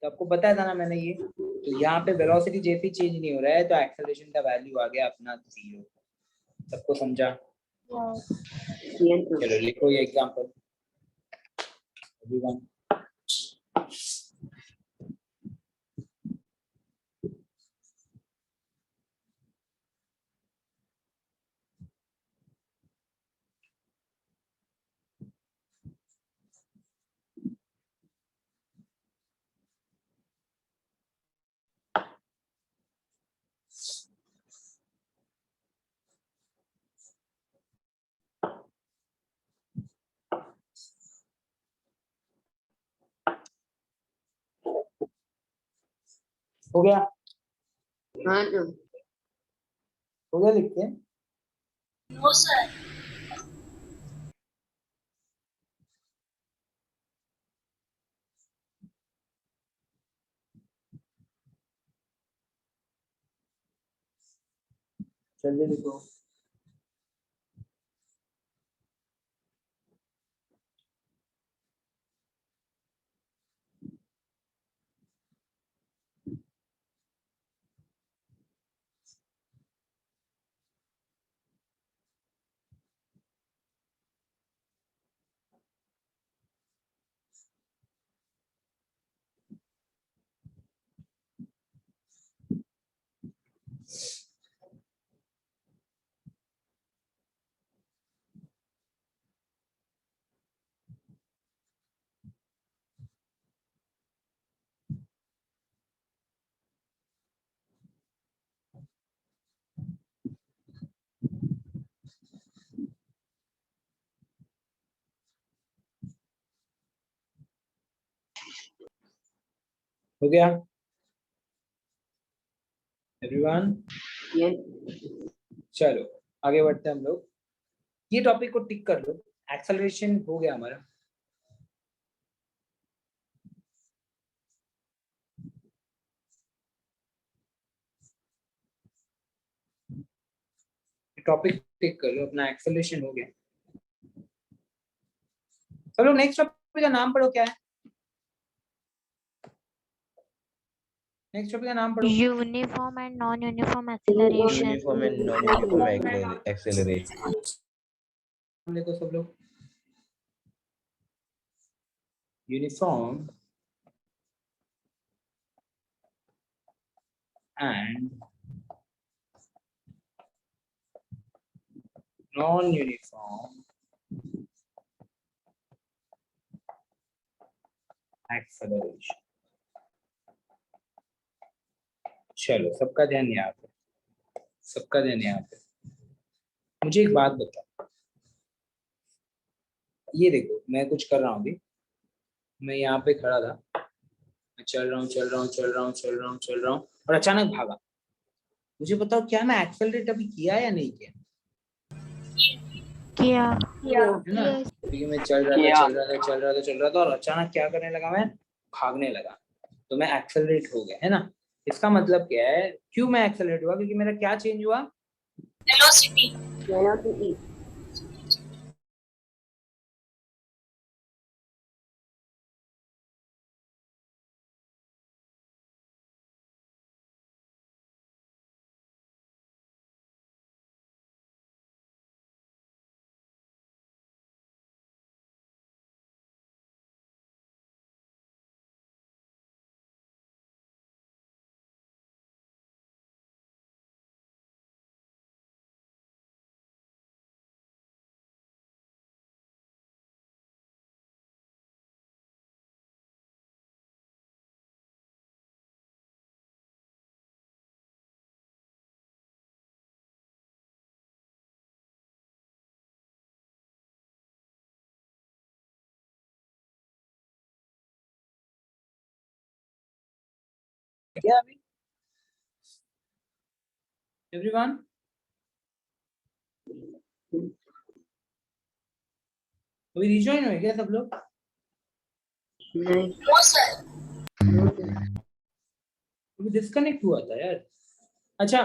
तो आपको बताया था ना मैंने ये। तो यहाँ पे वेलोसिटी जैसे चेंज नहीं हो रहा है तो एक्सेलरेशन का वैल्यू आ गया अपना 0। सबको समझा? चलो लिखो ये एग्जांपल। एवरीवन हो गया? हाँ हो गया लिख के? No sir. जल्दी लिखो। हो गया एवरीवन? चलो आगे बढ़ते हैं हम लोग। ये टॉपिक को टिक कर लो, एक्सेलरेशन हो गया हमारा। टॉपिक टिक कर लो, अपना एक्सेलरेशन हो गया। चलो नेक्स्ट टॉपिक का नाम पढ़ो, क्या है नेक्स्ट टॉपिक का नाम पढ़ो? Uniform and non uniform acceleration. Uniform and non uniform acceleration. देखो सब लोग, uniform and non uniform acceleration. चलो सबका ध्यान यहाँ पे, सबका ध्यान यहाँ पे। मुझे एक बात बताओ, ये देखो मैं कुछ कर रहा हूँ अभी, मैं यहाँ पे खड़ा था, मैं चल रहा हूँ और अचानक भागा। मुझे बताओ क्या मैं एक्सेलरेट अभी किया या नहीं किया? किया है ना? क्योंकि मैं चल रहा था और अचानक क्या करने लगा, मैं भागने लगा, तो मैं एक्सेलरेट हो गया, है ना? इसका मतलब क्या है, क्यों मैं एक्सेलरेट हुआ? क्योंकि मेरा क्या चेंज हुआ? velocity, क्या अभी एवरीवन? अभी रिजॉइन हुए क्या सब लोग? नहीं, अभी डिस्कनेक्ट हुआ था यार। अच्छा,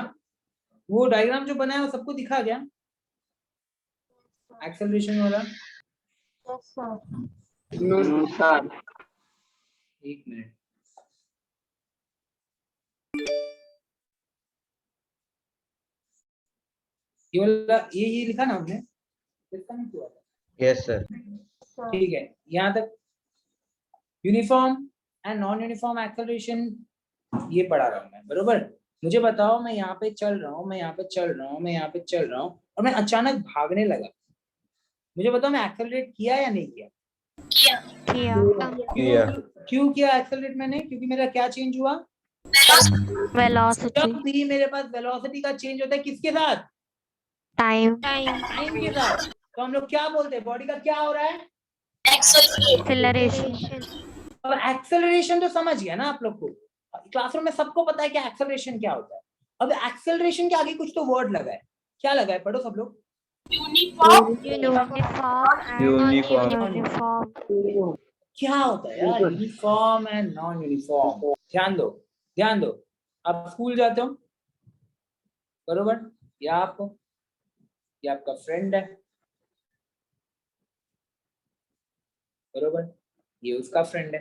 वो डायग्राम जो बनाया वो सबको दिखा गया? एक्सेलरेशन वाला? Yes, sir. no, sir. एक मिनट। ये वाला ये लिखा ना हमने? डिस्कनेक्ट हुआ था। Yes sir. Sir. ठीक है, यहाँ तक uniform and non uniform acceleration ये पढ़ा रहा हूँ मैं, बरोबर? मुझे बताओ, मैं यहाँ पे चल रहा हूँ, मैं यहाँ पे चल रहा हूँ, मैं यहाँ पे चल रहा हूँ और मैं अचानक भागने लगा। मुझे बताओ मैं एक्सेलरेट किया या नहीं किया? किया। क्यों किया एक्सेलरेट मैंने? क्योंकि मेरा क्या चेंज हुआ? वेलोसिटी, जब भी मेरे पास वेलोसिटी का चेंज होता है किसके साथ? टाइम, टाइम के साथ। तो हम लोग क्या बोलते हैं, बॉडी का क्या हो रहा है? एक्सेलरेशन, अब एक्सेलरेशन तो समझ गया ना आप लोग को? क्लासरूम में सबको पता है कि एक्सेलरेशन क्या होता है। अब एक्सेलरेशन के आगे कुछ तो वर्ड लगा है। क्या लगा है? पढ़ो सब लोग। Uniform and uniform. यूनिफॉर्म, क्या होता है यार यूनिफॉर्म एंड नॉन यूनिफॉर्म? ध्यान दो, ध्यान दो। आप स्कूल जाते हो, बरोबर? या आपका फ्रेंड है, बरोबर? ये उसका फ्रेंड है,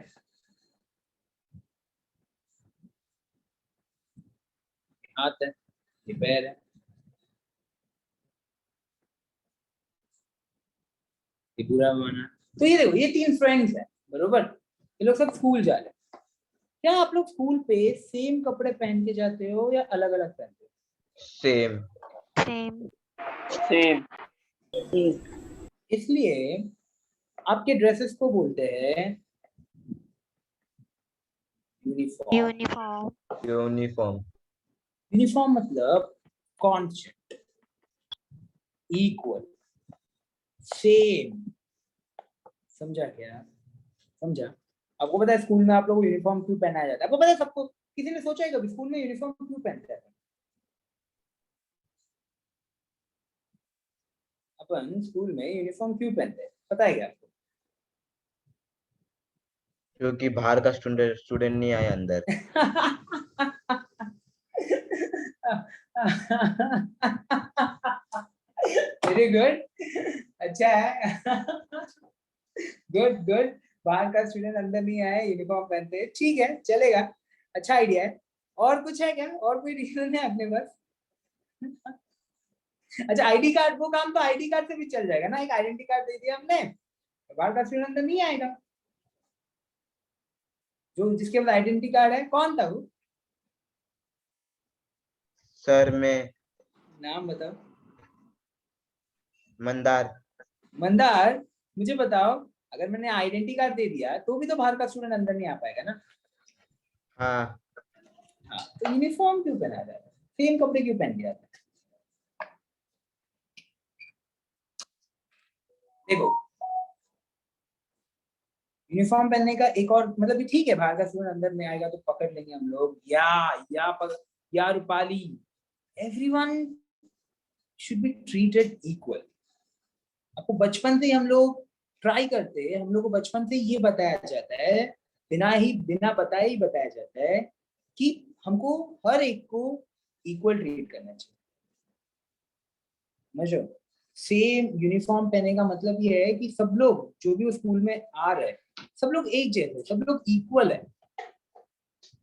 हाथ है, ये पैर है, ये बुरा माना। तो ये देखो, ये 3 फ्रेंड्स हैं, बरोबर? ये लोग सब स्कूल जा रहे हैं। क्या आप लोग स्कूल पे सेम कपड़े पहन के जाते हो या अलग अलग पहनते हो? सेम। सेम, इसलिए आपके ड्रेसेस को बोलते हैं यूनिफॉर्म। यूनिफॉर्म। यूनिफॉर्म मतलब कॉन्स्टेंट, इक्वल, सेम। समझा क्या? समझा? आपको पता है स्कूल में आप लोगों को यूनिफॉर्म क्यों पहनाया जाता है? आपको पता है सबको? किसी ने सोचा है कभी स्कूल में यूनिफॉर्म क्यों पहनते हैं? अपन स्कूल में यूनिफॉर्म क्यों पहनते हैं, पता है क्या आपको? क्योंकि बाहर का स्टूडेंट नहीं आया अंदर। वेरी गुड, अच्छा है। Good good. बाहर का स्टूडेंट अंदर नहीं आया, यूनिफॉर्म पहनते हैं, ठीक है, चलेगा, अच्छा आइडिया है। और कुछ है क्या? और कोई रीजन है अपने पास? अच्छा, आईडी कार्ड, वो काम तो आईडी कार्ड से भी चल जाएगा ना। एक आइडेंटिटी कार्ड दे दिया हमने, बाहर का स्टूडेंट अंदर नहीं आएगा। जो जिसके पास आइडेंटिटी कार्ड है, कौन था वो? सर मैं नाम बताओ। मंदार। मंदार, मुझे बताओ, अगर मैंने आइडेंटिटी कार्ड दे दिया तो भी तो बाहर का स्टूडेंट अंदर नहीं आ पाएगा ना? हाँ। हाँ, तो यूनिफॉर्म क्यों पहना जाता है? सेम कपड़े क्यों पहन के जाते हैं? देखो, यूनिफॉर्म पहनने का एक और मतलब, ठीक है बाहर का स्टूडेंट अंदर में आएगा तो पकड़ लेंगे हम लोग, या Rupali, everyone should be treated equal. आपको बचपन से ही हम लोग ट्राई करते हैं, हम लोग को बचपन से ये बताया जाता है, बिना बताए ही बताया जाता है कि हमको हर एक को इक्वल ट्रीट करना चाहिए। समझो, सेम यूनिफॉर्म पहनने का मतलब ये है कि सब लोग जो भी उस स्कूल में आ रहे हैं सब लोग एक जैसे, सब लोग इक्वल है,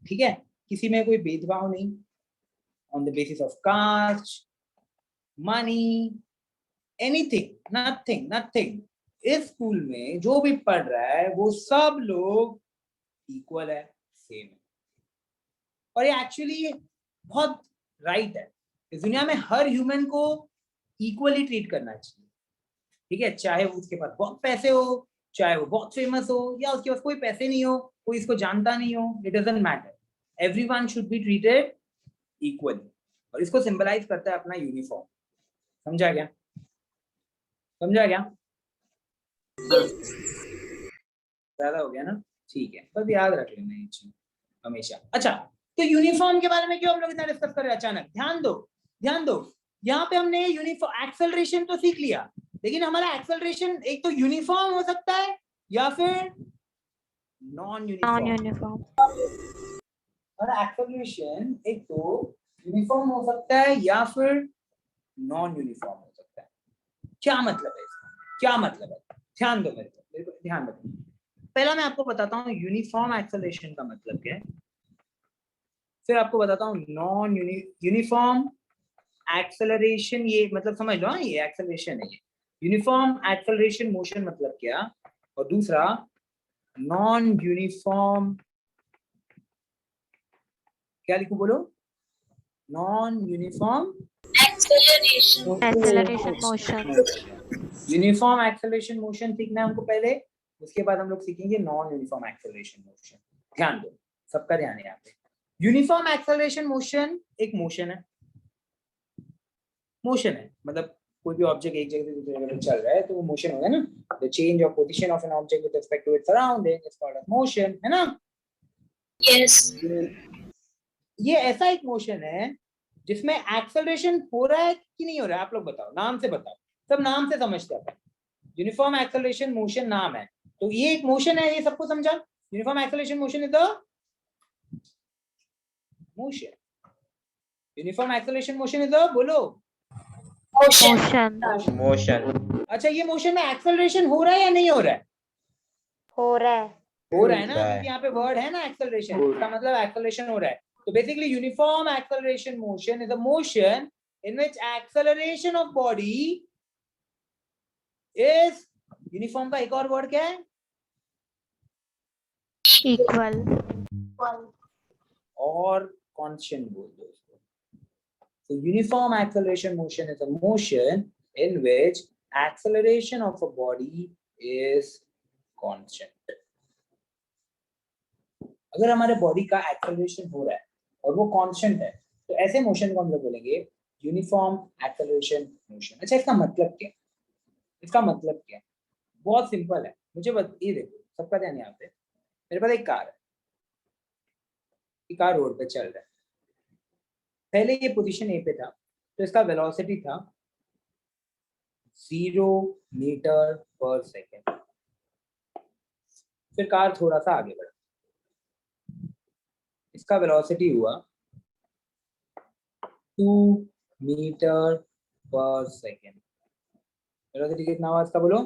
ठीक है, किसी में कोई भेदभाव नहीं, on the basis of caste, money, anything, nothing nothing. इस स्कूल में जो भी पढ़ रहा है वो सब लोग इक्वल है, सेम है। और ये एक्चुअली बहुत राइट है। इस दुनिया में हर ह्यूमन को इक्वली ट्रीट करना चाहिए, ठीक है, चाहे उसके पास बहुत पैसे हो, चाहे वो बहुत फेमस हो, या उसके पास कोई पैसे नहीं हो, कोई इसको जानता नहीं हो, it doesn't matter, everyone should be treated equally. और इसको सिंबलाइज करता है अपना यूनिफॉर्म। समझा क्या? समझा क्या? ज्यादा हो गया ना? ठीक है, बस याद रख लेना ये चीज हमेशा। अच्छा, तो यूनिफॉर्म के बारे में क्यों हम लोग इतना डिस्कस कर रहे हैं अचानक? ध्यान दो, ध्यान दो, यहाँ पे हमने यूनिफॉर्म एक्सेलरेशन तो सीख लिया, लेकिन हमारा एक्सेलरेशन एक तो यूनिफॉर्म हो सकता है या फिर नॉन यूनिफॉर्म। और एक्सेलरेशन एक तो यूनिफॉर्म हो सकता है या फिर नॉन यूनिफॉर्म हो सकता है। क्या मतलब है इसका? क्या मतलब है? ध्यान दो मेरे को ध्यान रखो। पहला मैं आपको बताता हूँ यूनिफॉर्म एक्सेलरेशन का मतलब क्या है, फिर आपको बताता हूँ नॉन यूनिफॉर्म एक्सेलरेशन, ये मतलब समझ लो, ये एक्सेलरेशन है, ये यूनिफॉर्म एक्सेलरेशन मोशन मतलब क्या, और दूसरा नॉन यूनिफॉर्म, क्या लिखूं बोलो? Non uniform Acceleration motion. Uniform acceleration motion सीखना है हमको पहले, उसके बाद हम लोग सीखेंगे नॉन यूनिफॉर्म एक्सेलरेशन मोशन। ध्यान दो, सबका ध्यान है यहाँ पे। यूनिफॉर्म एक्सेलरेशन मोशन एक मोशन है, मोशन है मतलब कोई भी ऑब्जेक्ट एक जगह से दूसरी जगह पे चल रहा है तो वो मोशन होगा ना। The change of position of an object with respect to its surrounding is called a motion, है ना? Yes. ये ऐसा एक मोशन है जिसमें एक्सेलरेशन हो रहा है कि नहीं हो रहा है, आप लोग बताओ, नाम से बताओ, सब नाम से समझते हैं। यूनिफॉर्म एक्सेलरेशन मोशन नाम है, तो ये एक मोशन है, ये सबको समझा? Uniform acceleration motion is the motion. Uniform acceleration motion is the, बोलो, Motion. अच्छा, ये मोशन में एक्सेलरेशन हो रहा है या नहीं हो रहा है? हो रहा है। हो रहा है ना, क्योंकि यहाँ पे वर्ड है ना एक्सेलरेशन, इसका मतलब एक्सेलरेशन हो रहा है। तो basically uniform acceleration motion is a motion in which acceleration of body is, uniform का एक और वर्ड क्या है? Equal. और कांस्टेंट बोल दो इसको। So uniform acceleration motion is a motion in which acceleration of a body is constant. अगर हमारे बॉडी का एक्सेलरेशन हो रहा है और वो कांस्टेंट है तो ऐसे मोशन को हम लोग बोलेंगे यूनिफॉर्म एक्सेलरेशन मोशन। अच्छा, इसका मतलब क्या है? इसका मतलब क्या है? बहुत सिंपल है, मुझे ये देखो, सबका ध्यान यहाँ पे, मेरे पास एक कार है, ये कार रोड पे चल रहा है, पहले ये पोजीशन ए पे था तो इसका वेलोसिटी था 0 मीटर पर सेकेंड, फिर कार थोड़ा सा आगे बढ़ा, इसका वेलोसिटी हुआ 2 मीटर पर सेकेंड। वेलोसिटी कितना हुआ इसका, बोलो?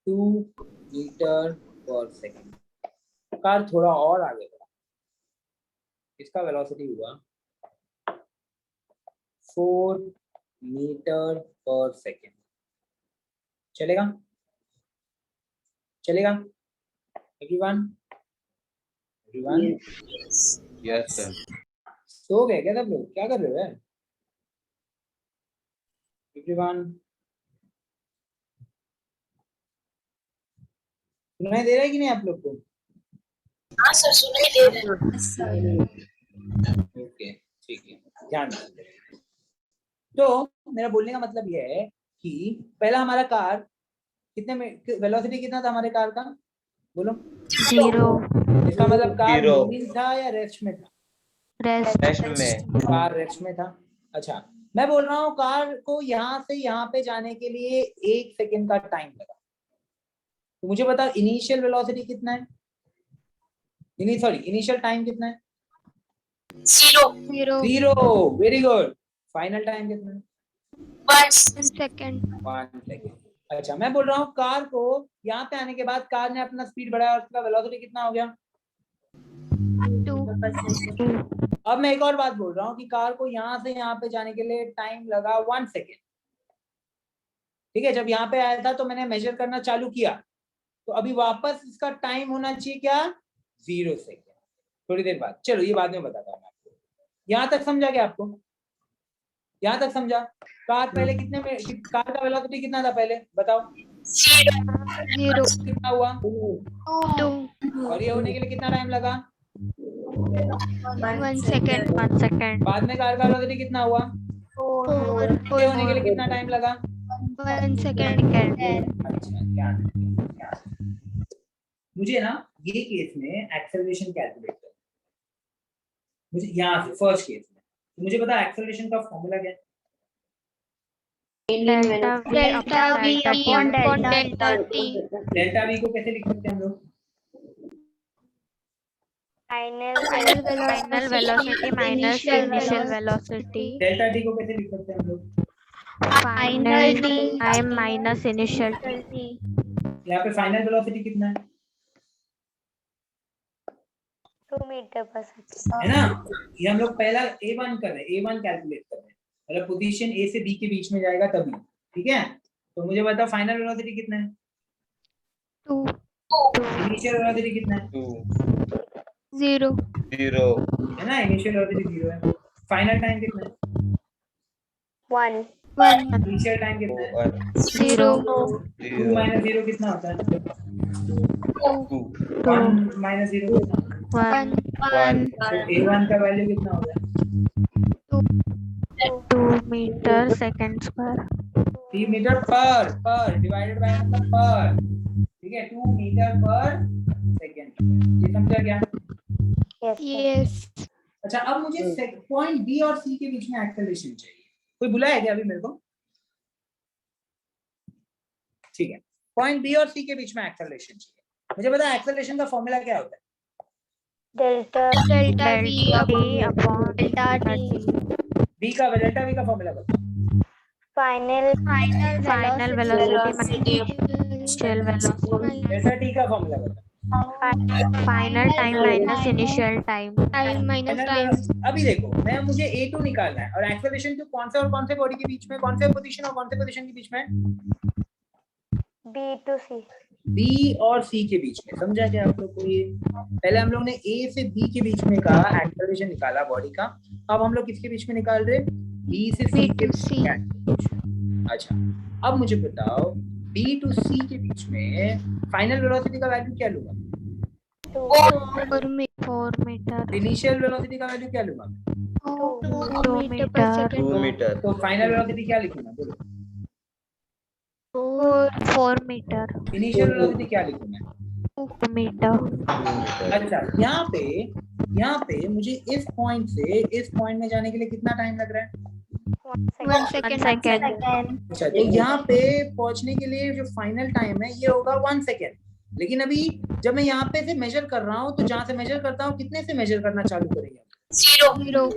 2 मीटर पर सेकेंड। कार थोड़ा और आगे बढ़ा, इसका वेलोसिटी हुआ 4 मीटर पर सेकेंड। चलेगा? चलेगा एवरीवन? एवरीवन? Yes sir. सो गए क्या सब लोग? क्या कर रहे हो यार? एवरीवन सुनाई दे रहा है कि नहीं आप लोग को? हाँ सर, सुनाई दे रहा है। ओके, ठीक है, ध्यान दीजिए। तो मेरा बोलने का मतलब यह है कि पहला हमारा कार कितने में, वेलोसिटी कितना था हमारे कार का, बोलो? 0. इसका मतलब कार Zero. मूविंग था या रेस्ट में था? रेस्ट में। कार रेस्ट में था। अच्छा, मैं बोल रहा हूँ कार को यहाँ से यहाँ पे जाने के लिए 1 सेकेंड का टाइम लगा, तो मुझे बताओ इनिशियल वेलोसिटी कितना है? इनिशियल टाइम कितना है? 0. Zero. Very good. Final time कितना है? 1 second. 1 सेकेंड। अच्छा, मैं बोल रहा हूँ कार को यहाँ पे आने के बाद कार ने अपना स्पीड बढ़ाया और उसका वेलोसिटी कितना हो गया? 2. अब मैं एक और बात बोल रहा हूँ कि कार को यहाँ से यहाँ पे जाने के लिए टाइम लगा 1 सेकेंड। ठीक है, जब यहाँ पे आया था तो मैंने मेजर करना चालू किया, तो अभी वापस इसका टाइम होना चाहिए क्या? 0 सेकेंड। थोड़ी देर बाद, चलो ये बाद में बताता हूँ आपको। यहाँ तक समझा क्या आपको? यहाँ तक समझा? कार पहले कितने में, कार का वेलोसिटी कितना था पहले बताओ? 0. कितना हुआ? 2. और ये होने के लिए कितना टाइम लगा? 1 second. 1 second. बाद में कार का वेलोसिटी कितना हुआ? 4. ये होने के लिए कितना टाइम लगा? 1 second. अच्छा, ध्यान रखिए। मुझे ना ये केस में एक्सेलरेशन कैलकुलेट करना है। मुझे यहाँ से फर्स्ट केस में तो मुझे पता है एक्सेलरेशन का फॉर्मूला क्या है? Delta V upon delta T. Delta we को कैसे लिख सकते हैं हम लोग? Final velocity minus initial velocity. Delta T को कैसे लिख सकते हैं हम लोग? Final time minus initial. यहाँ पे फाइनल वेलोसिटी कितना है? 2 मीटर पर सेकंड। है ना? ये हम लोग पहला A1 कर रहे हैं, A1 कैलकुलेट कर रहे हैं, मतलब पोजीशन A से B के बीच में जाएगा तभी। ठीक है, तो मुझे बताओ फाइनल वेलोसिटी कितना है? 2. इनिशियल वेलोसिटी कितना है? 0. 0 है ना, इनिशियल वेलोसिटी 0 है। फाइनल टाइम कितना है? 1 इनिशियल टाइम कितना है? 0. 2 माइनस 0 कितना होता है? 2 1 माइनस 0 कितना होता है? 1. तो A1 का वैल्यू कितना हो गया? 2 मीटर सेकंड स्क्वायर. 3 मीटर पर डिवाइडेड बाय मतलब पर। ठीक है, 2 मीटर पर सेकंड। ये समझा क्या? Yes. अच्छा, अब मुझे पॉइंट बी और सी के बीच में एक्सेलरेशन चाहिए। कोई बुलाया क्या अभी मेरे को? ठीक है, पॉइंट बी और सी के बीच में एक्सेलरेशन चाहिए। मुझे पता है एक्सेलरेशन का फॉर्मूला क्या होता है? Delta V upon delta T. B का डेल्टा वी का फॉर्मूला बताओ। Final Final velocity initial velocity. Delta T का फॉर्मूला बताओ। Final time minus initial time. Time minus time. अभी देखो, मैं मुझे A2 निकालना है और एक्सेलरेशन तो कौन से और कौन से बॉडी के बीच में, कौन से पोजीशन और कौन से पोजीशन के बीच में? B to C. बी और सी के बीच में। समझा क्या आप लोग को? ये पहले हम लोग ने ए से बी के बीच में का एक्सेलरेशन निकाला बॉडी का, अब हम लोग किसके बीच में निकाल रहे? बी से सी के बीच में। अच्छा, अब मुझे बताओ बी टू सी के बीच में फाइनल वेलोसिटी का वैल्यू क्या लूंगा? 4 मीटर. इनिशियल वेलोसिटी का वैल्यू क्या लूंगा? 2 मीटर. 2 मीटर तो फाइनल वेलोसिटी क्या लिखूंगा? बोलो। 4 मीटर. इनिशियल वेलोसिटी क्या लिखूंगा? 2 मीटर. अच्छा, यहाँ पे मुझे इस पॉइंट से इस पॉइंट में जाने के लिए कितना टाइम लग रहा है? 1 second. अच्छा, तो यहाँ पे पहुंचने के लिए जो फाइनल टाइम है ये होगा 1 सेकेंड। लेकिन अभी जब मैं यहाँ पे से मेजर कर रहा हूँ, तो जहाँ से मेजर करता हूँ कितने से मेजर करना चालू करेंगे? 0.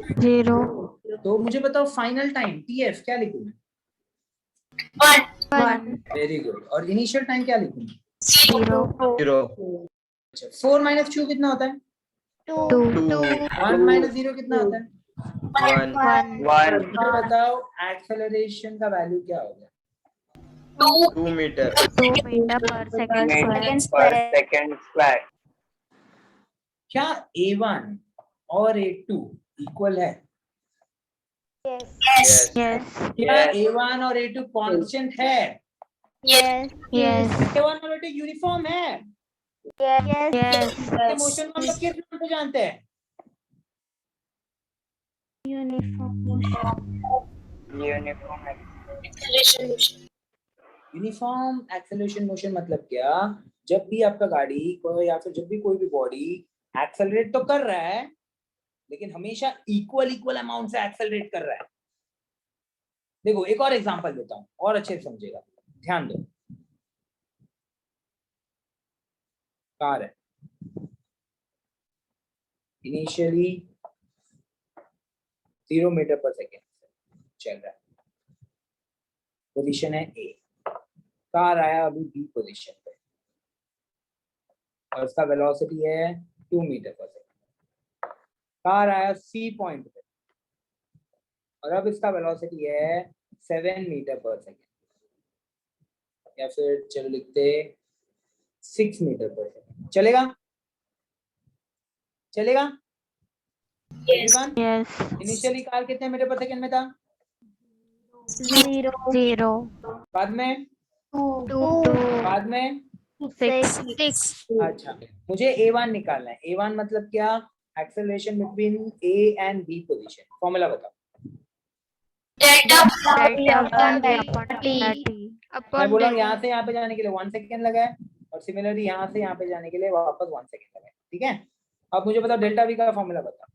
तो मुझे बताओ फाइनल टाइम TF क्या लिखूंगा? 1. Very good. और इनिशियल टाइम क्या लिखूंगा? 0 अच्छा, 4 माइनस 2 कितना होता है? 2. 1 माइनस 0 कितना होता है? 1 मुझे बताओ एक्सेलरेशन का वैल्यू क्या होगा? 2 मीटर 2 मीटर पर सेकंड स्क्वायर. क्या A1 और A2 इक्वल है? यस क्या A1 और A2 कांस्टेंट है? Yes. A1 और A2 यूनिफॉर्म है? मोशन को हम लोग किस नाम से जानते हैं? यूनिफॉर्म एक्सेलरेशन मोशन मतलब क्या? जब भी आपका गाड़ी को या फिर जब भी कोई भी बॉडी एक्सेलरेट तो कर रहा है, लेकिन हमेशा इक्वल अमाउंट से एक्सेलरेट कर रहा है। देखो एक और एग्जांपल देता हूं और अच्छे से समझेगा, ध्यान दो। कार है, इनिशियली 0 मीटर पर सेकेंड चल रहा है, पोजीशन है ए, कार आया अभी बी पोजीशन पे और उसका वेलोसिटी है 2 मीटर पर सेकंड। कार आया सी पॉइंट पे और अब इसका वेलोसिटी है 7 मीटर पर सेकंड, या फिर चलो लिखते 6 मीटर पर सेकंड। चलेगा? चलेगा? इनिशियली कार कितने मीटर पर सेकंड में था? 0 बाद में 2 बाद में 6 अच्छा, मुझे A1 निकालना है। A1 मतलब क्या? Acceleration between A and B position. Formula बताओ। मैं बोला यहाँ से यहाँ पे जाने के लिए 1 सेकेंड लगा है और सिमिलरली यहाँ से यहाँ पे जाने के लिए वापस 1 सेकेंड लगा है। ठीक है, अब मुझे बताओ डेल्टा V का फॉर्मूला बताओ।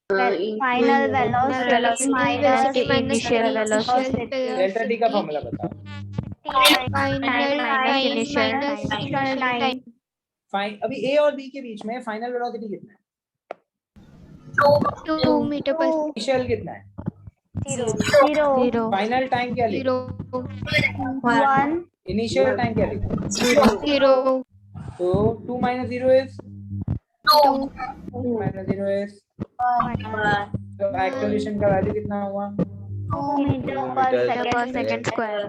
Final velocity minus initial velocity. Delta D का फॉर्मूला बताओ। अभी A और B के बीच में फाइनल वेलोसिटी कितना है? 2 मीटर पर इनिशियल कितना है? 0 फाइनल टाइम क्या लिखा? 1 इनिशियल टाइम क्या लिखा? 0 तो 2 minus 0 is 2 minus 0 is 1 तो एक्सेलरेशन का वैल्यू कितना हुआ? 2 मीटर पर सेकंड स्क्वायर।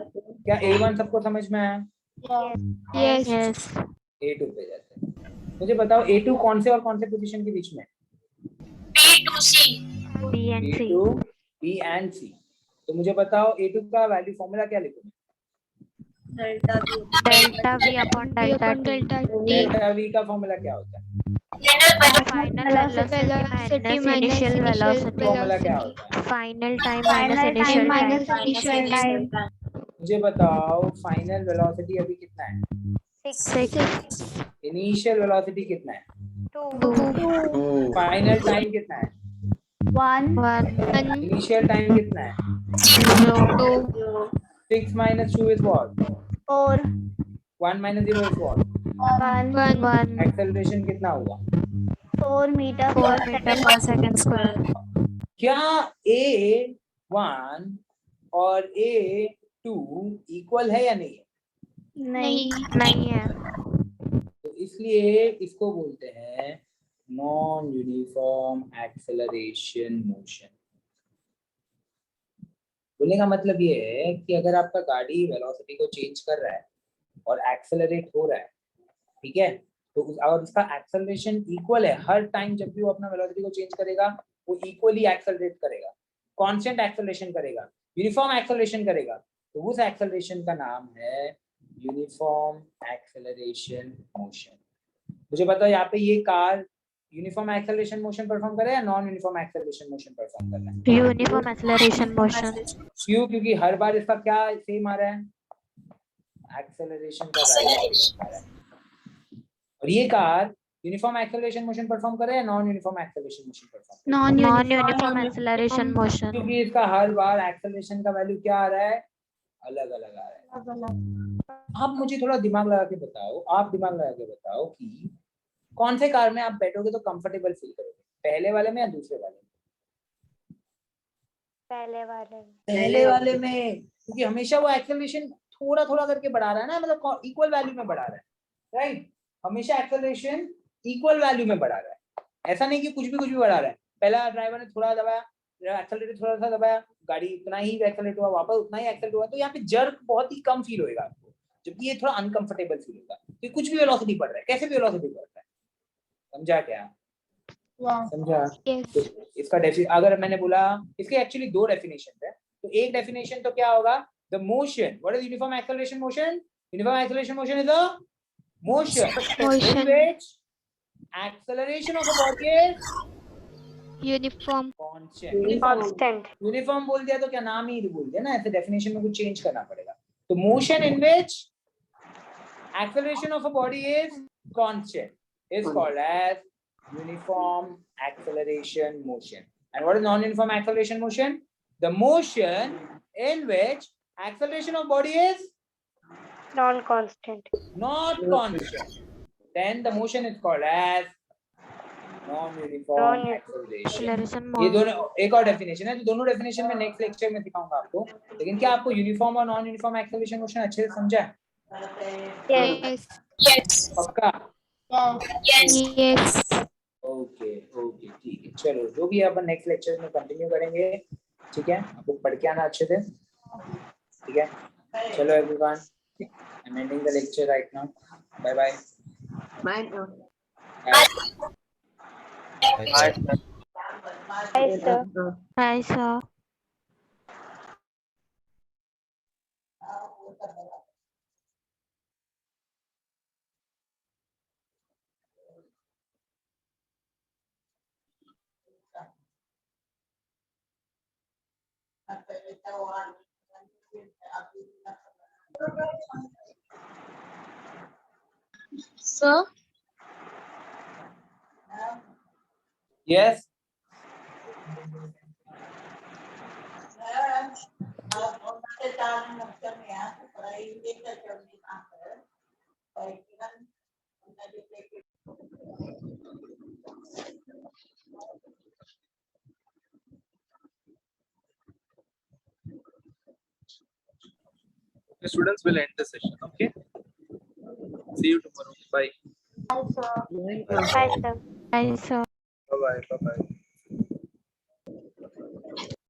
क्या A1 सबको समझ में आया? यस A2 पे जाते हैं। मुझे बताओ A2 कौन से और कौन से पोजीशन के बीच में? B and C A2 B and C। तो मुझे बताओ A2 का वैल्यू फॉर्मूला क्या लिखूं? Delta V upon delta T। Delta V का फॉर्मूला क्या होता है? Final velocity minus initial velocity. Formula क्या होता है? Final time minus initial time. मुझे बताओ फाइनल वेलोसिटी अभी कितना है? 6 इनिशियल वेलोसिटी कितना है? 2 फाइनल टाइम कितना है? 1 इनिशियल टाइम कितना है? 2 6 minus 2 is what? 4 1 minus 0 is what? 1 acceleration कितना हुआ? 4 मीटर 4 मीटर पर सेकंड स्क्वायर। क्या A1 और A2 इक्वल है या नहीं है? नहीं है। तो इसलिए इसको बोलते हैं नॉन यूनिफॉर्म एक्सेलरेशन मोशन। बोलने का मतलब ये है कि अगर आपका गाड़ी वेलोसिटी को चेंज कर रहा है और एक्सेलरेट हो रहा है, ठीक है, तो और उसका एक्सेलरेशन इक्वल है, हर टाइम जब भी वो अपना वेलोसिटी को चेंज करेगा वो इक्वली एक्सेलरेट करेगा, कांस्टेंट एक्सेलरेशन करेगा, यूनिफॉर्म एक्सेलरेशन करेगा, तो उस एक्सेलरेशन का नाम है यूनिफॉर्म एक्सेलरेशन मोशन। मुझे बताओ यहाँ पे ये car uniform acceleration motion perform कर रहा है या non uniform acceleration motion perform कर रहा है? Uniform acceleration motion. क्यों? क्योंकि हर बार इसका क्या सेम आ रहा है? एक्सेलरेशन का वैल्यू आ रहा है। और ये car uniform acceleration motion perform कर रहा है या non uniform acceleration motion perform? Non uniform acceleration motion. क्योंकि इसका हर बार एक्सेलरेशन का वैल्यू क्या आ रहा है? अलग अलग आ रहा है। आप मुझे थोड़ा दिमाग लगा के बताओ, आप दिमाग लगा के बताओ कि कौन से कार में आप बैठोगे तो कंफर्टेबल फील करोगे, पहले वाले में या दूसरे वाले में? पहले वाले में, क्योंकि हमेशा वो एक्सेलरेशन थोड़ा थोड़ा करके बढ़ा रहा है ना, मतलब इक्वल वैल्यू में बढ़ा रहा है, राइट? हमेशा एक्सेलरेशन इक्वल वैल्यू में बढ़ा रहा है, ऐसा नहीं कि कुछ भी बढ़ा रहा है। पहला ड्राइवर ने थोड़ा दबाया, एक्सेलरेटर थोड़ा सा दबाया, गाड़ी उतना ही एक्सेलरेट हुआ, वापस उतना ही एक्सेलरेट हुआ, तो यहाँ पे जर्क बहुत ही कम फील होगा आपको, जबकि ये थोड़ा अनकंफर्टेबल फील होगा कि कुछ भी वेलोसिटी बढ़ रहा है, कैसे भी वेलोसिटी बढ़ रहा है। समझा क्या? समझा? तो इसका अगर मैंने बोला, इसके एक्चुअली दो डेफिनेशन है, तो एक डेफिनेशन तो क्या होगा? The motion, what is uniform acceleration motion? Uniform acceleration motion is a motion in which acceleration of a body is uniform constant। Uniform बोल दिया तो क्या नाम ही बोल दिया ना, ऐसे डेफिनेशन में कुछ चेंज करना पड़ेगा। तो motion in which acceleration of a body is constant is called as uniform acceleration motion। And what is non-uniform acceleration motion? The motion in which acceleration of body is non-constant, not constant, then the motion is called as Non-uniform acceleration. ये दोनों एक और definition है, तो दोनों definition में next lecture में सिखाऊंगा आपको। लेकिन क्या आपको यूनिफॉर्म और नॉन यूनिफॉर्म एक्सेलरेशन क्वेश्चन अच्छे से समझा है? Yes. पक्का? Yes. ओके ओके ठीक है, चलो जो भी है अपन नेक्स्ट लेक्चर में कंटिन्यू करेंगे, ठीक है? आपको पढ़ के आना अच्छे से, ठीक है? चलो everyone, I am ending the lecture right now, bye bye. Mine. Hi, sir. Hi, sir. Sir. Yes The students will end the session. Okay. See you tomorrow. Bye. Hi, sir. Hi, sir. Hi, sir. Bye bye. Bye bye.